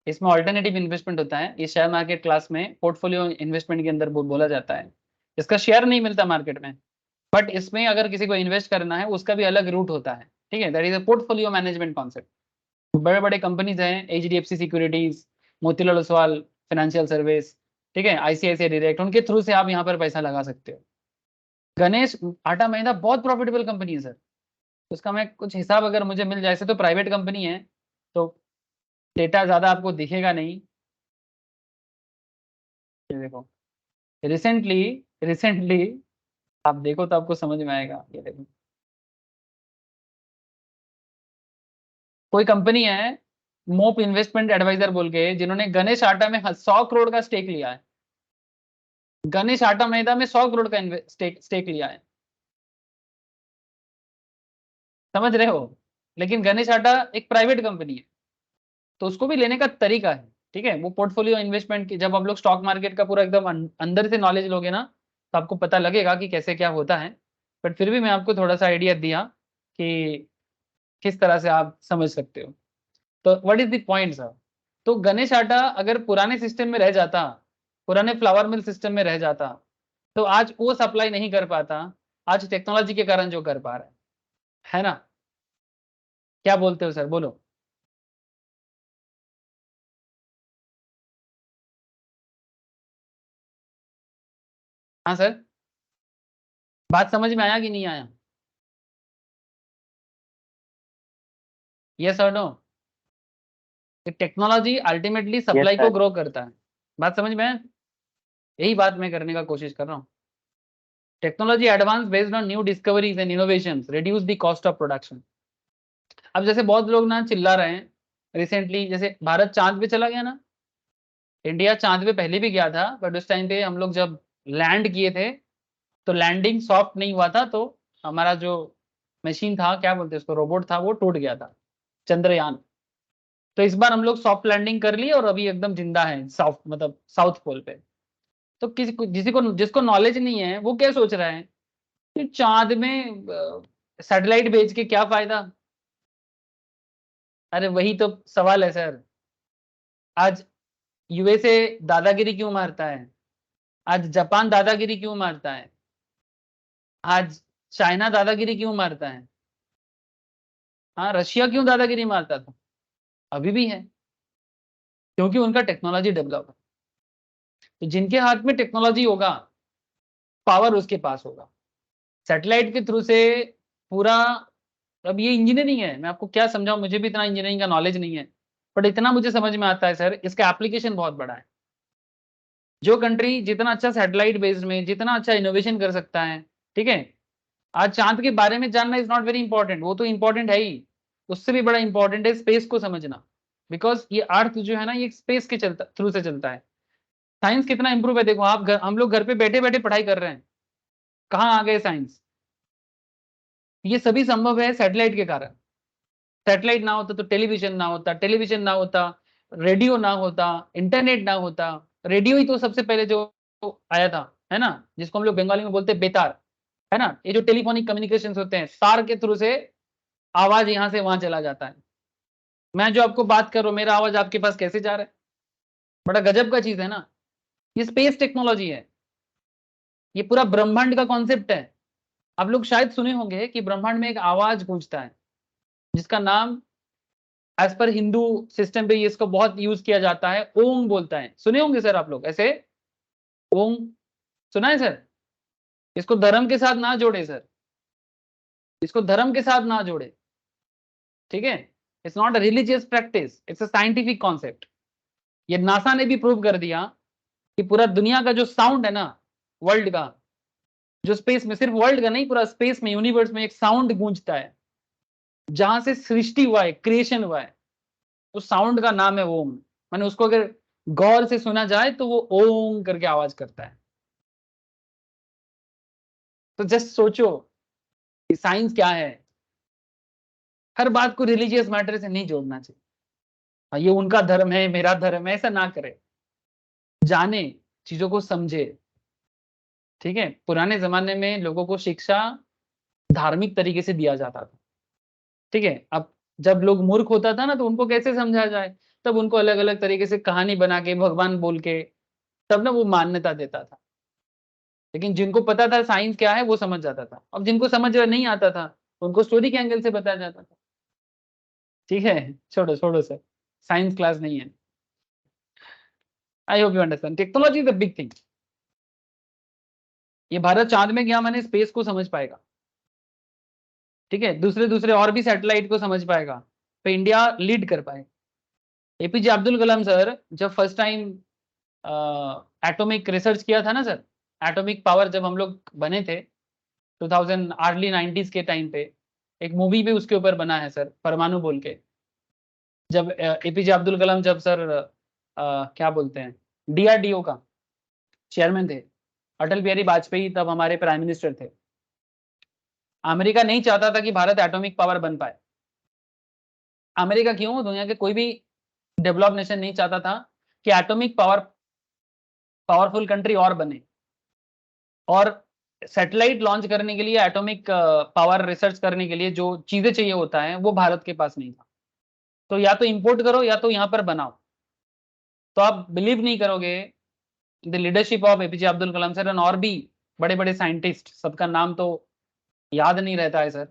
इसमें ऑल्टरनेटिव इन्वेस्टमेंट होता है, ये शेयर मार्केट क्लास में पोर्टफोलियो इन्वेस्टमेंट के अंदर बोला जाता है। इसका शेयर नहीं मिलता मार्केट में, बट इसमें अगर किसी को इन्वेस्ट करना है उसका भी अलग रूट होता है, ठीक है, that is a portfolio management concept. बड़े बड़े कंपनीज हैं, HDFC securities, Motilal Oswal financial service, ठीक है, ICICI डायरेक्ट, उनके थ्रू से आप यहाँ पर पैसा लगा सकते हो। गणेश आटा मैदा बहुत प्रॉफिटेबल कंपनी है सर, उसका मैं कुछ हिसाब अगर मुझे मिल जाए, तो प्राइवेट कंपनी है तो डेटा ज्यादा आपको दिखेगा नहीं। ये देखो रिसेंटली, रिसेंटली आप देखो तो आपको समझ में आएगा। ये देखो कोई कंपनी है मोप इन्वेस्टमेंट एडवाइजर बोल के, जिन्होंने गणेश आटा में 100 करोड़ का स्टेक लिया है, गणेश आटा मैदा में 100 करोड़ का स्टेक लिया है, समझ रहे हो। लेकिन गणेश आटा एक प्राइवेट कंपनी है, तो उसको भी लेने का तरीका है, ठीक है। वो पोर्टफोलियो इन्वेस्टमेंट की, जब हम लोग स्टॉक मार्केट का पूरा एकदम अंदर से नॉलेज लोगे ना, तो आपको पता लगेगा कि कैसे क्या होता है। बट फिर भी मैं आपको थोड़ा सा आइडिया दिया कि किस तरह से आप समझ सकते हो। तो what is the point sir. तो गणेश आटा अगर पुराने सिस्टम में रह जाता, पुराने फ्लावर मिल सिस्टम में रह जाता, तो आज वो सप्लाई नहीं कर पाता, आज टेक्नोलॉजी के कारण जो कर पा रहा है ना। क्या बोलते हो सर, बोलो। हाँ सर, बात समझ में आया कि नहीं आया, यस और no. Technology ultimately yes supply को सर। ग्रो करता है, बात समझ में आया। यही बात मैं करने का कोशिश कर रहा हूँ। Technology advance based on new discoveries and innovations reduce the cost of production. अब जैसे बहुत लोग ना चिल्ला रहे हैं, रिसेंटली जैसे भारत चांद पे चला गया ना, इंडिया चांद पे पहले भी गया था, बट उस टाइम पे हम लोग जब लैंड किए थे तो लैंडिंग सॉफ्ट नहीं हुआ था, तो हमारा जो मशीन था, क्या बोलते हैं उसको, रोबोट था, वो टूट गया था, चंद्रयान। तो इस बार हम लोग सॉफ्ट लैंडिंग कर लिए और अभी एकदम जिंदा है सॉफ्ट, मतलब साउथ पोल पे। तो किसी को, जिसको नॉलेज नहीं है, वो क्या सोच रहा है कि चांद में सैटेलाइट भेज के क्या फायदा। अरे वही तो सवाल है सर। आज USA दादागिरी क्यों मारता है, आज जापान दादागिरी क्यों मारता है, आज चाइना दादागिरी क्यों मारता है, हाँ रशिया क्यों दादागिरी मारता था, अभी भी है, क्योंकि उनका टेक्नोलॉजी डेवलप है। तो जिनके हाथ में टेक्नोलॉजी होगा, पावर उसके पास होगा। सैटेलाइट के थ्रू से पूरा, अब ये इंजीनियरिंग है, मैं आपको क्या समझाऊं, मुझे भी इतना इंजीनियरिंग का नॉलेज नहीं है, बट इतना मुझे समझ में आता है सर, इसका एप्लीकेशन बहुत बड़ा है। जो कंट्री जितना अच्छा सैटेलाइट बेस्ड में जितना अच्छा इनोवेशन कर सकता है, ठीक है। आज चांद के बारे में जानना इज नॉट वेरी इंपॉर्टेंट, वो तो इंपॉर्टेंट है ही, उससे भी बड़ा इंपॉर्टेंट है स्पेस को समझना। बिकॉज ये अर्थ जो है ना, ये स्पेस के चलता थ्रू से चलता है। साइंस कितना इंप्रूव है देखो आप, हम लोग घर पे बैठे बैठे पढ़ाई कर रहे हैं, कहाँ आ गए साइंस। ये सभी संभव है सैटेलाइट के कारण। सैटेलाइट ना होता तो टेलीविजन ना होता, टेलीविजन ना होता, रेडियो ना होता, इंटरनेट ना होता। रेडियो ही तो सबसे पहले जो आया था, है ना, जिसको हम लोग बंगाली में बोलते हैं बेतार, है ना। ये जो टेलीफोनिक कम्युनिकेशन होते हैं, तार के थ्रू से आवाज यहाँ से वहां चला जाता है। मैं जो आपको बात कर रहा हूँ, मेरा आवाज आपके पास कैसे जा रहा है? बड़ा गजब का चीज है ना, ये स्पेस टेक्नोलॉजी है, ये पूरा ब्रह्मांड का कॉन्सेप्ट है। आप लोग शायद सुने होंगे कि ब्रह्मांड में एक आवाज गूंजता है जिसका नाम एज पर हिंदू सिस्टम पे इसको बहुत यूज किया जाता है, ओम बोलता है। सुने होंगे सर आप लोग ऐसे, ओम सुना है सर? इसको धर्म के साथ ना जोड़े सर, इसको धर्म के साथ ना जोड़े, ठीक है? It's not a religious practice, it's a scientific concept. ये नासा ने भी प्रूव कर दिया कि पूरा दुनिया का जो साउंड है ना, वर्ल्ड का, जो स्पेस में, सिर्फ वर्ल्ड का नहीं, पूरा स्पेस में, यूनिवर्स में एक साउंड गूंजता है जहां से सृष्टि हुआ है, क्रिएशन हुआ है, उस साउंड का नाम है ओम। माने उसको अगर गौर से सुना जाए तो वो ओम करके आवाज करता है। तो जस्ट सोचो कि साइंस क्या है। हर बात को रिलीजियस मैटर से नहीं जोड़ना चाहिए। हाँ, ये उनका धर्म है, मेरा धर्म है, ऐसा ना करे। जाने, चीजों को समझे, ठीक है? पुराने जमाने में लोगों को शिक्षा धार्मिक तरीके से दिया जाता था, ठीक है? अब जब लोग मूर्ख होता था ना, तो उनको कैसे समझा जाए, तब उनको अलग अलग तरीके से कहानी बना के, भगवान बोल के, तब ना वो मान्यता देता था। लेकिन जिनको पता था साइंस क्या है वो समझ जाता था। अब जिनको समझ नहीं आता था उनको स्टोरी के एंगल से बताया जाता था, ठीक है? छोड़ो छोड़ो सर, साइंस क्लास नहीं है। I hope you understand, technology is a big thing. ये भारत चांद में गया माने स्पेस को समझ पाएगा, ठीक है? दूसरे दूसरे और भी सैटेलाइट को समझ पाएगा, तो इंडिया लीड कर पाए। एपीजे अब्दुल कलाम सर जब फर्स्ट टाइम एटॉमिक रिसर्च किया था ना सर, एटॉमिक पावर जब हम लोग बने थे 2000 अर्ली 90s के टाइम पे, एक मूवी भी उसके ऊपर बना है सर, परमाणु बोल के। जब एपीजे अब्दुल कलाम जब सर क्या बोलते हैं, डीआरडीओ का चेयरमैन थे, अटल बिहारी वाजपेयी तब हमारे प्राइम मिनिस्टर थे। अमेरिका नहीं चाहता था कि भारत एटॉमिक पावर बन पाए। अमेरिका क्यों, दुनिया के कोई भी डेवलप नेशन नहीं चाहता था कि एटॉमिक पावरफुल कंट्री और बने। और सैटेलाइट लॉन्च करने के लिए, एटॉमिक पावर रिसर्च करने के लिए जो चीजें चाहिए होता है वो भारत के पास नहीं था। तो या तो इंपोर्ट करो या तो यहाँ पर बनाओ। तो आप बिलीव नहीं करोगे, the leadership of APJ Abdul Kalam sir and और भी बड़े बड़े साइंटिस्ट, सबका नाम तो याद नहीं रहता है सर,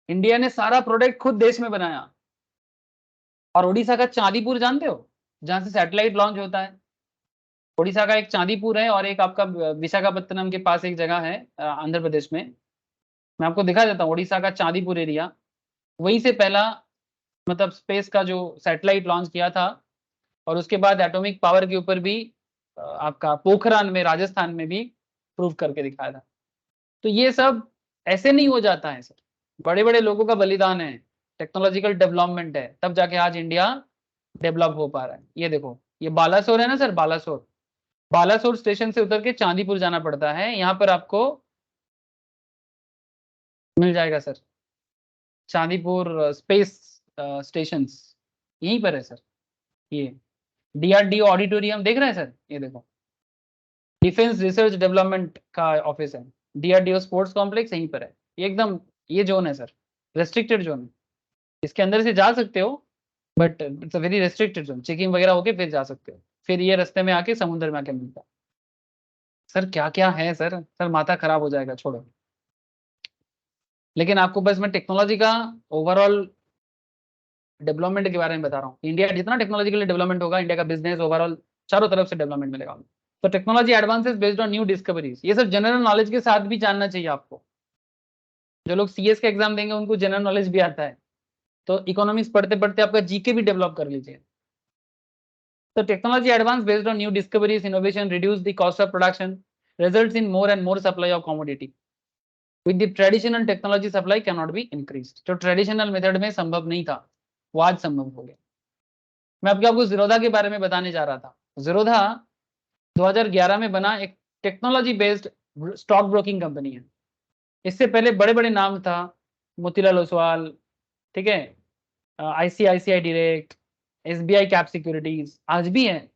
इंडिया ने सारा प्रोडक्ट खुद देश में बनाया। और उड़ीसा का चांदीपुर जानते हो, जहां से सैटेलाइट लॉन्च होता है? उड़ीसा का एक चांदीपुर है और एक आपका विशाखापत्तनम के पास एक जगह है आंध्र प्रदेश में। मैं आपको दिखा देता हूँ, उड़ीसा का चांदीपुर एरिया, वहीं से पहला मतलब स्पेस का जो सैटेलाइट लॉन्च किया था। और उसके बाद एटॉमिक पावर के ऊपर भी आपका पोखरान में, राजस्थान में भी प्रूव करके दिखाया था। तो ये सब ऐसे नहीं हो जाता है सर, बड़े बड़े लोगों का बलिदान है, टेक्नोलॉजिकल डेवलपमेंट है, तब जाके आज इंडिया डेवलप हो पा रहा है। ये देखो, ये बालासोर है ना सर, बालासोर, बालासोर स्टेशन से उतर के चांदीपुर जाना पड़ता है। यहाँ पर आपको मिल जाएगा सर, चांदीपुर स्पेस स्टेशन यहीं पर है सर। ये डीआरडीओ ऑडिटोरियम देख रहे हैं सर, ये देखो, डिफेंस रिसर्च डेवलपमेंट का ऑफिस है। डीआरडीओ स्पोर्ट्स कॉम्प्लेक्स यहीं पर है। ये एकदम, ये जोन है सर, रेस्ट्रिक्टेड जोन है, इसके अंदर से जा सकते हो but it's a very restricted zone, checking वगैरह होके फिर जा सकते हो। फिर ये रास्ते में आके समुद्र में आके मिलता है। सर क्या क्या है सर, सर माथा खराब हो जाएगा, छोड़ो। लेकिन आपको बस मैं टेक्नोलॉजी का ओवरऑल डेवलपमेंट के बारे में बता रहा हूँ। इंडिया जितना टेक्नोलॉजिकली डेवलपमेंट होगा, इंडिया का बिजनेस ओवरऑल चारों तरफ से डेवलपमेंट मिलेगा। तो technology advances based on new discoveries, ये सब जनरल नॉलेज के साथ भी जानना चाहिए आपको। जो लोग सीएस का एग्जाम देंगे उनको जनरल नॉलेज भी आता है, तो इकोनॉमिक्स पढ़ते पढ़ते आपका जीके भी डेवलप कर लीजिए। तो technology advance based on new discoveries, innovation, reduce the cost of production, results in more and more supply of commodity. With the traditional technology supply can not be increased. जो traditional method में संभव नहीं था वो आज संभव हो गया। मैं आपको जीरोधा के बारे में बताने जा रहा था। जीरोधा 2011 में बना एक technology based stock broking company है। इससे पहले बड़े बड़े नाम था, मोतीलाल ओसवाल, ठीक है, ICICI direct, SBI cap securities, आज भी है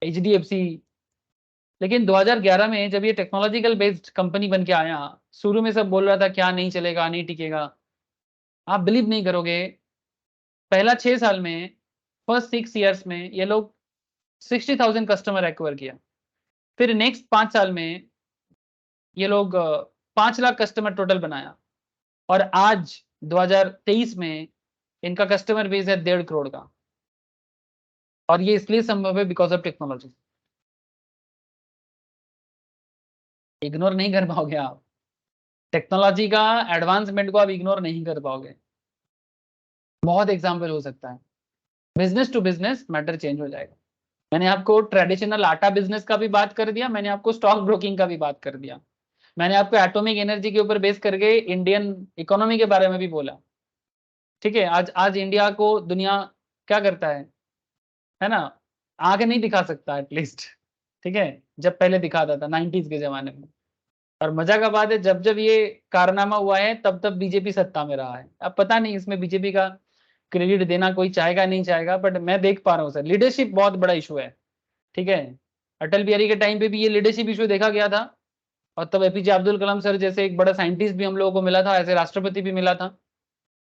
एचडीएफसी। लेकिन 2011 में जब ये टेक्नोलॉजिकल बेस्ड कंपनी बन के आया, शुरू में सब बोल रहा था क्या नहीं चलेगा, नहीं टिकेगा। आप बिलीव नहीं करोगे, पहला 6 साल में, फर्स्ट 6 ईयर्स में ये लोग 60,000 कस्टमर एक्वायर किया। फिर नेक्स्ट 5 साल में ये लोग 5 लाख कस्टमर टोटल बनाया, और आज 2023 में इनका कस्टमर बेस है 1.5 करोड़ का, और ये इसलिए संभव है बिकॉज ऑफ टेक्नोलॉजी। इग्नोर नहीं कर पाओगे आप, टेक्नोलॉजी का एडवांसमेंट को आप इग्नोर नहीं कर पाओगे। बहुत एग्जाम्पल हो सकता है, business to business matter change हो जाएगा। मैंने आपको ट्रेडिशनल आटा बिजनेस का भी बात कर दिया, मैंने आपको स्टॉक ब्रोकिंग का भी बात कर दिया, मैंने आपको एटॉमिक एनर्जी के ऊपर बेस करके इंडियन इकोनॉमी के बारे में भी बोला। ठीक है, आज इंडिया को दुनिया क्या करता है ना, आगे नहीं दिखा सकता एटलीस्ट। ठीक है, जब पहले दिखाता था 90s के जमाने में। और मजा का बात है, जब जब ये कारनामा हुआ है तब तब बीजेपी सत्ता में रहा है। अब पता नहीं इसमें बीजेपी का क्रेडिट देना कोई चाहेगा नहीं चाहेगा, बट मैं देख पा रहा हूँ सर, लीडरशिप बहुत बड़ा इशू है। ठीक है, अटल बिहारी के टाइम पे भी ये लीडरशिप इशू देखा गया था, और तब एपीजे अब्दुल कलाम सर जैसे एक बड़ा साइंटिस्ट भी हम लोगों को मिला था, ऐसे राष्ट्रपति भी मिला था।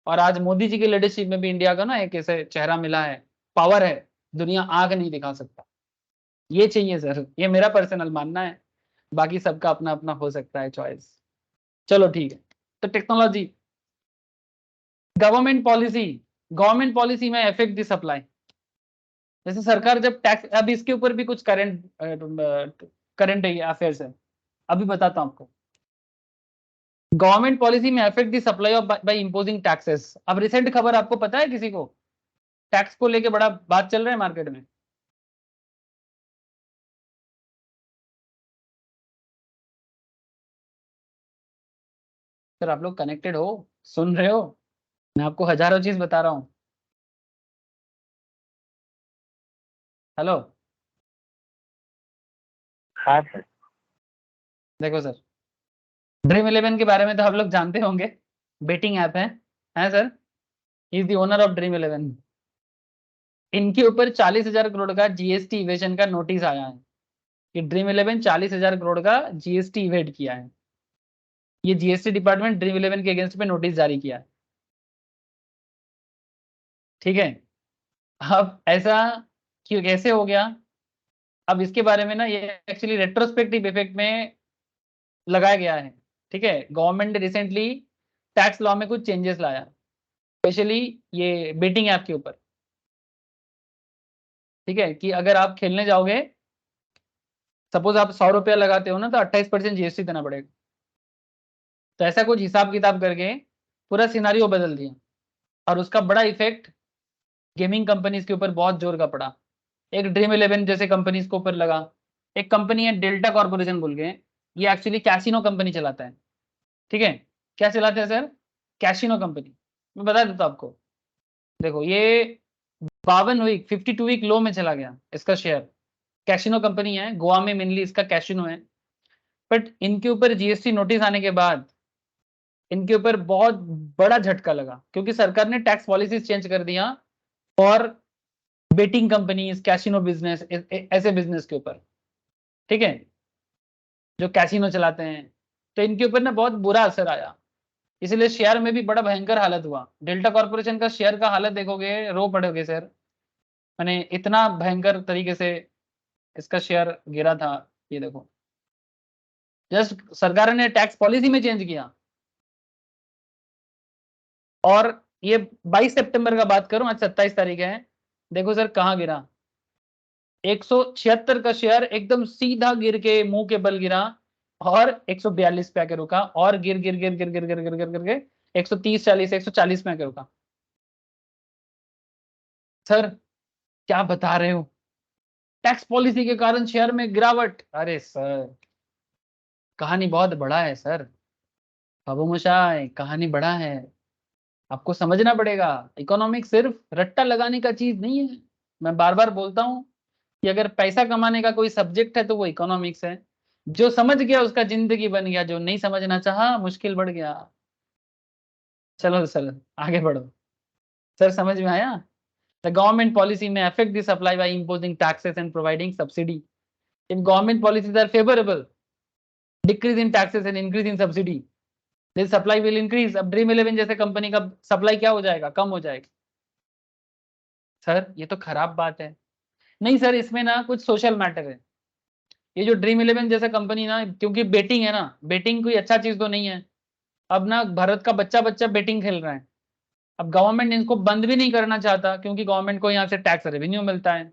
और आज मोदी जी के लीडरशिप में भी इंडिया का ना एक ऐसे चेहरा मिला है, पावर है, दुनिया आग नहीं दिखा सकता। ये चाहिए सर, ये मेरा पर्सनल मानना है, बाकी सबका अपना अपना हो सकता है चॉइस। चलो ठीक है, तो टेक्नोलॉजी, गवर्नमेंट पॉलिसी में इफेक्ट द सप्लाई। जैसे सरकार जब टैक्स, अब इसके ऊपर भी कुछ करंट अफेयर्स है, अभी बताता हूं आपको। गवर्नमेंट पॉलिसी में effect the supply of by imposing taxes. अब रिसेंट खबर आपको पता है किसी को, टैक्स को लेके बड़ा बात चल रहा है मार्केट में। सर आप लोग कनेक्टेड हो, सुन रहे हो, मैं आपको हजारों चीज बता रहा हूं। हेलो, हाँ सर। देखो सर, ड्रीम 11 के बारे में तो आप लोग जानते होंगे, बेटिंग ऐप है sir, is the owner of dream 11। इनके ऊपर 40,000 करोड़ का जीएसटी इवेजन का नोटिस आया है, कि ड्रीम 11 40,000 करोड़ का जीएसटी इवेड किया है। ये जीएसटी डिपार्टमेंट ड्रीम 11 के अगेंस्ट में नोटिस जारी किया है। ठीक है, अब ऐसा क्यों कैसे हो गया, अब इसके बारे में ना, ये एक्चुअली रेट्रोस्पेक्टिव इफेक्ट में लगाया गया है। ठीक है, गवर्नमेंट ने रिसेंटली टैक्स लॉ में कुछ चेंजेस लाया, स्पेशली ये बेटिंग ऐप के ऊपर। ठीक है, कि अगर आप खेलने जाओगे, सपोज आप 100 रुपया लगाते हो ना, तो 28% जीएसटी देना पड़ेगा। तो ऐसा कुछ हिसाब किताब करके पूरा सिनारियो बदल दिया, और उसका बड़ा इफेक्ट गेमिंग कंपनीज के ऊपर बहुत जोर का पड़ा। एक ड्रीम 11 जैसे कंपनीज के ऊपर लगा। एक कंपनी है डेल्टा कॉर्पोरेशन बोल के, ये एक्चुअली कैसीनो कंपनी चलाता है। ठीक है, क्या चलाते हैं सर, कैसीनो कंपनी। मैं बता देता हूं आपको, देखो ये 52 वीक 52 वीक लो में चला गया इसका शेयर। कैसीनो कंपनी है, गोवा में मेनली इसका कैसीनो है, बट इनके ऊपर जीएसटी नोटिस आने के बाद इनके ऊपर बहुत बड़ा झटका लगा, क्योंकि सरकार ने टैक्स पॉलिसीज चेंज कर दिया for betting companies, casino business, ऐसे बिजनेस के ऊपर। ठीक है, जो कैसीनो चलाते हैं, तो इनके ऊपर ना बहुत बुरा असर आया, इसलिए शेयर में भी बड़ा भयंकर हालत हुआ। डेल्टा कॉर्पोरेशन का शेयर का हालत देखोगे, रो पड़ोगे सर, मैंने इतना भयंकर तरीके से इसका शेयर गिरा था। ये देखो, जस्ट सरकार ने टैक्स पॉलिसी में चेंज किया, और ये 22 सितंबर का बात करूं, आज 27 तारीख है, देखो सर कहाँ गिरा। 176 का शेयर एकदम सीधा गिर के मुंह के बल गिरा, और 142 पे आके रुका, और गिर गिर गिर गिर गिर गिर गिर गिर गिर के 130 40 140 में आके रुका। सर क्या बता रहे हो, टैक्स पॉलिसी के कारण शेयर में गिरावट। अरे सर कहानी बहुत बड़ा है सर, खामोशाई कहानी बड़ा है, आपको समझना पड़ेगा। इकोनॉमिक्स सिर्फ रट्टा लगाने का चीज नहीं है। मैं बार बार बोलता हूं कि अगर पैसा कमाने का कोई सब्जेक्ट है तो वो इकोनॉमिक्स है। जो समझ गया उसका जिंदगी बन गया, जो नहीं समझना चाहा मुश्किल बढ़ गया। चलो सर आगे बढ़ो। सर समझ में आया, द गवर्नमेंट पॉलिसी में affect the supply bye imposing taxes and providing subsidy. If government policies are favorable, decrease in taxes and increase in subsidy, then supply will increase. अब ड्रीम 11 जैसे company का supply क्या हो जाएगा, कम हो जाएगा। Sir ये तो खराब बात है। नहीं सर, इसमें ना कुछ सोशल मैटर है। ये जो ड्रीम 11 जैसा कंपनी ना, क्योंकि बेटिंग है ना, बेटिंग कोई अच्छा चीज तो नहीं है। अब ना भारत का बच्चा बच्चा बेटिंग खेल रहा है। अब गवर्नमेंट इनको बंद भी नहीं करना चाहता, क्योंकि गवर्नमेंट को यहाँ से टैक्स रेवेन्यू मिलता है।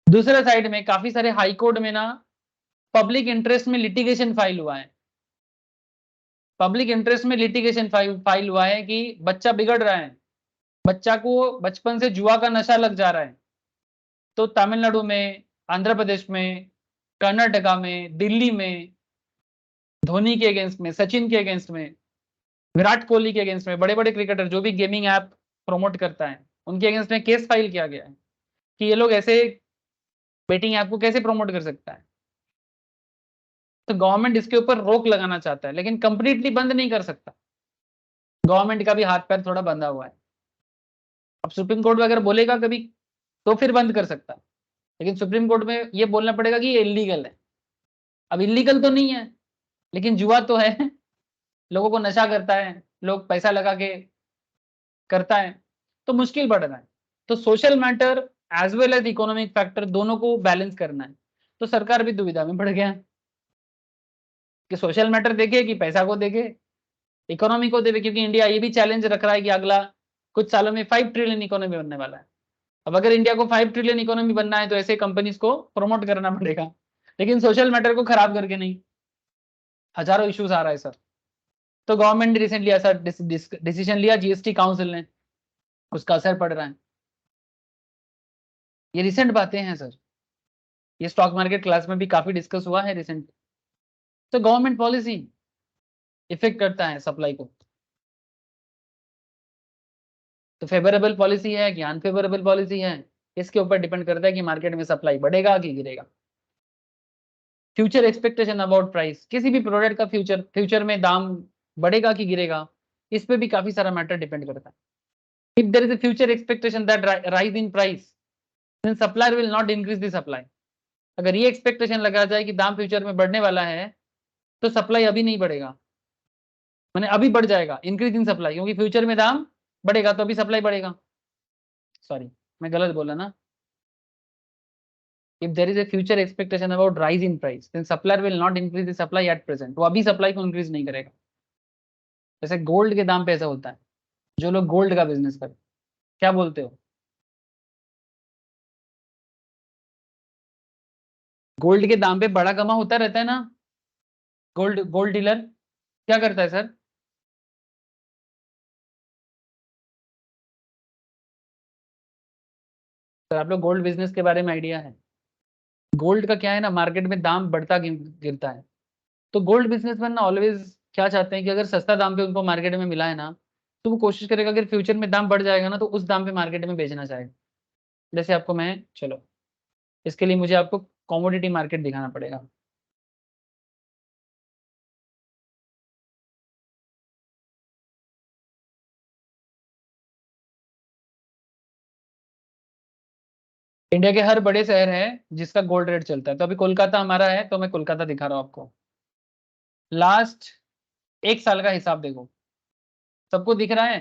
दूसरे साइड में काफी सारे हाई कोर्ट में ना पब्लिक इंटरेस्ट में लिटिगेशन फाइल हुआ है। पब्लिक इंटरेस्ट में लिटिगेशन फाइल हुआ है कि बच्चा बिगड़ रहा है, बच्चा को बचपन से जुआ का नशा लग जा रहा है। तो तमिलनाडु में, आंध्र प्रदेश में, कर्नाटका में, दिल्ली में, धोनी के अगेंस्ट में, सचिन के अगेंस्ट में, विराट कोहली के अगेंस्ट में, बड़े बड़े क्रिकेटर जो भी गेमिंग ऐप प्रमोट करता है उनके अगेंस्ट में केस फाइल किया गया है कि ये लोग ऐसे बेटिंग ऐप को कैसे प्रमोट कर सकता है। तो गवर्नमेंट इसके ऊपर रोक लगाना चाहता है, लेकिन कंप्लीटली बंद नहीं कर सकता। गवर्नमेंट का भी हाथ पैर थोड़ा बंधा हुआ है। अब सुप्रीम कोर्ट अगर बोलेगा कभी तो फिर बंद कर सकता है, लेकिन सुप्रीम कोर्ट में ये बोलना पड़ेगा कि ये इलीगल है। अब इलीगल तो नहीं है, लेकिन जुआ तो है। लोगों को नशा करता है, लोग पैसा लगा के करता है, तो मुश्किल बढ़ रहा है। तो social matter as well as economic factor दोनों को बैलेंस करना है। तो सरकार भी दुविधा में पड़ गया है कि सोशल मैटर देखे कि पैसा को देखे, इकोनॉमी को देखे, क्योंकि इंडिया ये भी चैलेंज रख रहा है कि अगला कुछ सालों में 5 ट्रिलियन इकोनॉमी बनने वाला है। अब अगर इंडिया को 5 ट्रिलियन इकोनॉमी बनना है तो ऐसे कंपनीज को प्रमोट करना पड़ेगा, लेकिन सोशल मैटर को खराब करके नहीं। हजारों इश्यूज आ रहा है सर। तो गवर्नमेंट ने रिसेंटली ऐसा डिसीजन लिया, जीएसटी काउंसिल ने, उसका असर पड़ रहा है। ये रिसेंट बातें हैं सर, ये स्टॉक मार्केट क्लास में भी काफी डिस्कस हुआ है रिसेंट। तो गवर्नमेंट पॉलिसी इफेक्ट करता है सप्लाई को। तो फेवरेबल पॉलिसी है कि अनफेवरेबल पॉलिसी है, इसके ऊपर डिपेंड करता है कि मार्केट में सप्लाई बढ़ेगा कि गिरेगा। फ्यूचर एक्सपेक्टेशन अबाउट प्राइस, किसी भी प्रोडक्ट का फ्यूचर में दाम बढ़ेगा कि गिरेगा, इस पे भी काफी सारा मैटर डिपेंड करता है। If there is a future expectation that rise in price, then supplier will not increase the supply. अगर ये एक्सपेक्टेशन लगा जाए कि दाम फ्यूचर में बढ़ने वाला है, तो सप्लाई अभी नहीं बढ़ेगा, मैंने अभी बढ़ जाएगा, इंक्रीज इन सप्लाई, क्योंकि फ्यूचर में दाम बढ़ेगा तो अभी सप्लाई बढ़ेगा। सॉरी, मैं गलत बोला ना। If there is a future expectation about rise in price, then supplier will not increase the supply at present. वो अभी सप्लाई को इंक्रीज नहीं करेगा। जैसे गोल्ड के दाम पे ऐसा होता है, जो लोग गोल्ड का बिजनेस करते, क्या बोलते हो, गोल्ड के दाम पे बड़ा कमा होता रहता है ना। गोल्ड डीलर क्या करता है सर, सर आप लोग गोल्ड बिजनेस के बारे में आइडिया है। गोल्ड का क्या है ना, मार्केट में दाम बढ़ता गिरता है। तो गोल्ड बिजनेसमैन ना ऑलवेज क्या चाहते हैं कि अगर सस्ता दाम पे उनको मार्केट में मिला है ना, तो वो कोशिश करेगा अगर फ्यूचर में दाम बढ़ जाएगा ना तो उस दाम पे मार्केट में बेचना चाहेगा। जैसे आपको मैं, चलो इसके लिए मुझे आपको कमोडिटी मार्केट दिखाना पड़ेगा। इंडिया के हर बड़े शहर है जिसका गोल्ड रेट चलता है। तो अभी कोलकाता हमारा है, तो मैं कोलकाता दिखा रहा हूँ आपको। लास्ट 1 साल का हिसाब देखो, सबको दिख रहा है।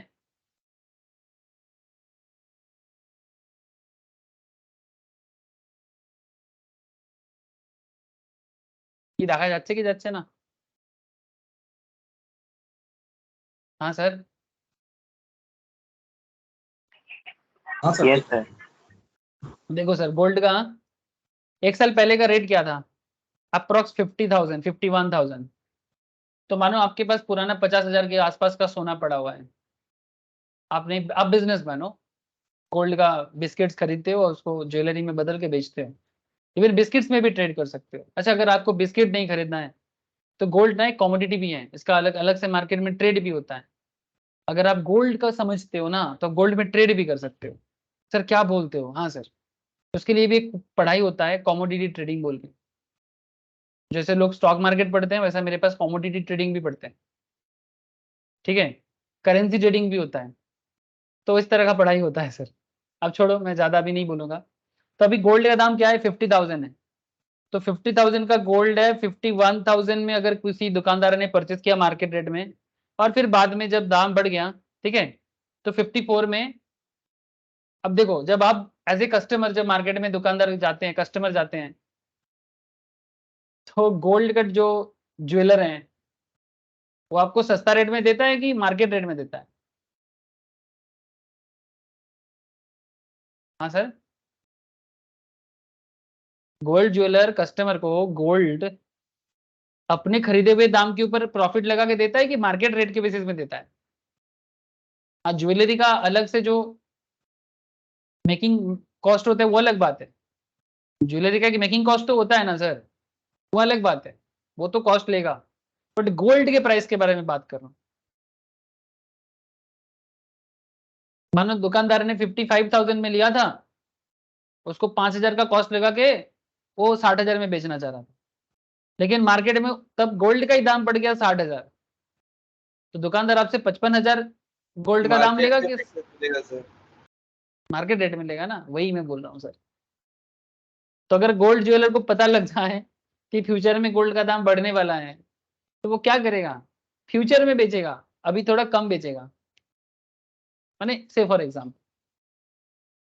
কি দেখা যাচ্ছে কি যাচ্ছে না? हाँ सर, हाँ सर यस सर। देखो सर, गोल्ड का 1 साल पहले का रेट क्या था, अप्रोक्स 50,000 51,000। तो मानो आपके पास पुराना 50,000 के आसपास का सोना पड़ा हुआ है। आपने, आप बिजनेस मैन हो, गोल्ड का बिस्किट्स खरीदते हो और उसको ज्वेलरी में बदल के बेचते हो। इवन बिस्किट्स में भी ट्रेड कर सकते हो। अच्छा, अगर आपको बिस्किट नहीं खरीदना है तो गोल्ड ना एक कमोडिटी भी है, इसका अलग अलग से मार्केट में ट्रेड भी होता है। अगर आप गोल्ड का समझते हो ना तो गोल्ड में ट्रेड भी कर सकते हो। सर क्या बोलते हो? हाँ सर, उसके लिए भी एक पढ़ाई होता है, कमोडिटी ट्रेडिंग बोल के। जैसे लोग स्टॉक मार्केट पढ़ते हैं, वैसा मेरे पास कमोडिटी ट्रेडिंग भी पढ़ते हैं। ठीक है, करेंसी ट्रेडिंग भी होता है। तो इस तरह का पढ़ाई होता है सर। अब छोड़ो, मैं ज्यादा भी नहीं बोलूंगा। तो अभी गोल्ड का दाम क्या है, 50,000 है। तो 50,000 का गोल्ड है, 51,000 में अगर किसी दुकानदार ने परचेस किया मार्केट रेट में, और फिर बाद में जब दाम बढ़ गया, ठीक है, तो 54 में अब देखो, जब आप एज ए कस्टमर, जब मार्केट में दुकानदार जाते हैं, कस्टमर जाते हैं, तो गोल्ड का जो ज्वेलर है वो आपको सस्ता रेट में देता है कि मार्केट रेट में देता है? हाँ सर, गोल्ड ज्वेलर कस्टमर को गोल्ड अपने खरीदे हुए दाम के ऊपर प्रॉफिट लगा के देता है कि मार्केट रेट के बेसिस में देता है? हाँ, ज्वेलरी का अलग से जो मेकिंग कॉस्ट होता है वो अलग बात है। ज्वेलरी का मेकिंग कॉस्ट तो होता है ना सर, वो अलग बात है, वो तो कॉस्ट लेगा। बट गोल्ड के प्राइस के बारे में बात कर रहा हूँ। मानो दुकानदार ने 55,000 में लिया था, उसको 5,000 का कॉस्ट लगा के वो 60,000 में बेचना चाह रहा था, लेकिन मार्केट में तब गोल्ड का ही दाम पड़ गया 60,000, तो दुकानदार आपसे 55,000 गोल्ड का दाम लेगा कि सर मार्केट रेट में लेगा ना? वही मैं बोल रहा हूँ सर। तो अगर गोल्ड ज्वेलर को पता लग जाए कि फ्यूचर में गोल्ड का दाम बढ़ने वाला है, तो वो क्या करेगा? फ्यूचर में बेचेगा, अभी थोड़ा कम बेचेगा, माने से फॉर एग्जाम्पल,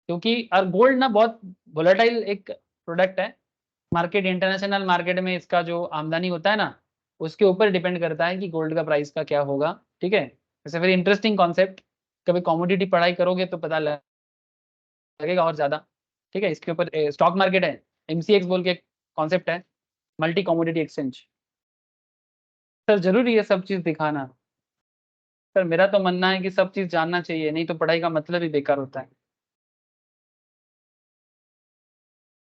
क्योंकि और गोल्ड ना बहुत वोलेटाइल एक प्रोडक्ट है। मार्केट, इंटरनेशनल मार्केट में इसका जो आमदनी होता है ना, उसके ऊपर डिपेंड करता है कि गोल्ड का प्राइस का क्या होगा। ठीक है, it's a very interesting concept. कभी कमोडिटी पढ़ाई करोगे तो पता लगेगा और ज्यादा। ठीक है, इसके ऊपर स्टॉक मार्केट है, MCX बोल के कॉन्सेप्ट है, मल्टी कमोडिटी एक्सचेंज। सर जरूरी है सब चीज दिखाना? सर मेरा तो मानना है कि सब चीज जानना चाहिए, नहीं तो पढ़ाई का मतलब ही बेकार होता है।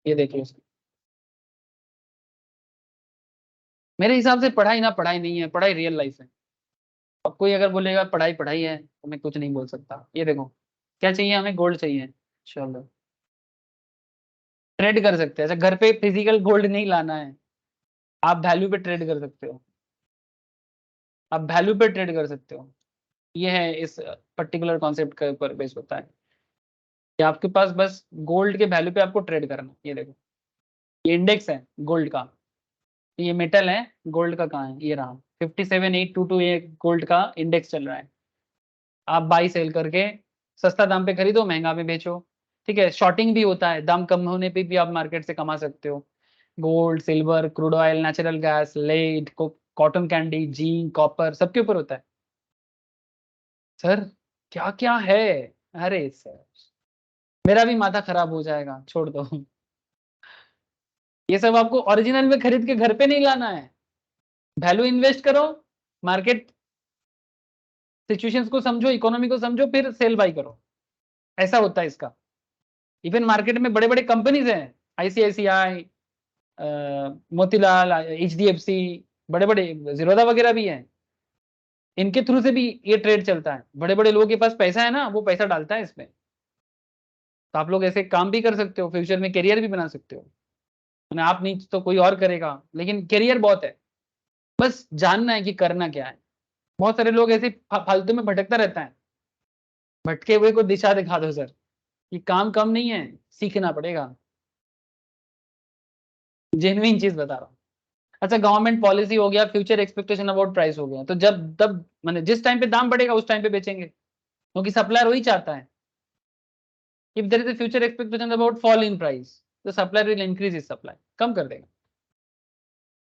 ये देखिए, मेरे हिसाब से पढ़ाई ना पढ़ाई नहीं है, पढ़ाई रियल लाइफ है। अब कोई अगर बोलेगा पढ़ाई पढ़ाई है तो मैं कुछ नहीं बोल सकता। ये देखो, क्या चाहिए हमें? गोल्ड चाहिए, चलो ट्रेड कर सकते हैं। अच्छा, घर पे फिजिकल गोल्ड नहीं लाना है, आप वैल्यू पे ट्रेड कर सकते हो, आप वैल्यू पे ट्रेड कर सकते हो। ये है इस पर्टिकुलर कॉन्सेप्ट के ऊपर बेस होता है कि आपके पास बस गोल्ड के वैल्यू पे आपको ट्रेड करना है। ये देखो, ये इंडेक्स है गोल्ड का, ये मेटल है, गोल्ड का कहाँ है? ये रहा 57,822, ये गोल्ड का इंडेक्स चल रहा है। आप बाई सेल करके सस्ता दाम पे खरीदो, महंगा में बेचो। ठीक है, शॉर्टिंग भी होता है, दाम कम होने पे भी आप मार्केट से कमा सकते हो। Gold, silver, crude oil, natural gas, lead, cotton candy, zinc, copper, सबके ऊपर होता है। सर क्या क्या है? अरे सर मेरा भी माथा खराब हो जाएगा, छोड़ दो। ये सब आपको ओरिजिनल में खरीद के घर पे नहीं लाना है, वैल्यू इन्वेस्ट करो, मार्केट सिचुएशंस को समझो, इकोनॉमी को समझो, फिर सेल बाई करो। ऐसा होता है इसका। इवन मार्केट में बड़े बड़े कंपनीज हैं, ICICI, मोतीलाल, HDFC, बड़े बड़े जीरोधा वगैरह भी हैं, इनके थ्रू से भी ये ट्रेड चलता है। बड़े बड़े लोगों के पास पैसा है ना, वो पैसा डालता है इसमें। तो आप लोग ऐसे काम भी कर सकते हो, फ्यूचर में करियर भी बना सकते हो। मैंने आप नहीं तो कोई और करेगा, लेकिन करियर बहुत है, बस जानना है कि करना क्या है। बहुत सारे लोग ऐसे फालतू में भटकता रहता है, भटके हुए को दिशा दिखा दो सर। ये काम कम नहीं है, सीखना पड़ेगा, जेन्युइन चीज बता रहा हूँ। अच्छा, गवर्नमेंट पॉलिसी हो गया, फ्यूचर एक्सपेक्टेशन अबाउट प्राइस हो गया, तो जब तब मैंने जिस टाइम पे दाम बढ़ेगा उस टाइम पे बेचेंगे, क्योंकि सप्लायर वही चाहता है। If there is a future expectation about fall in price, तो supplier will increase is supply, कम कर देगा।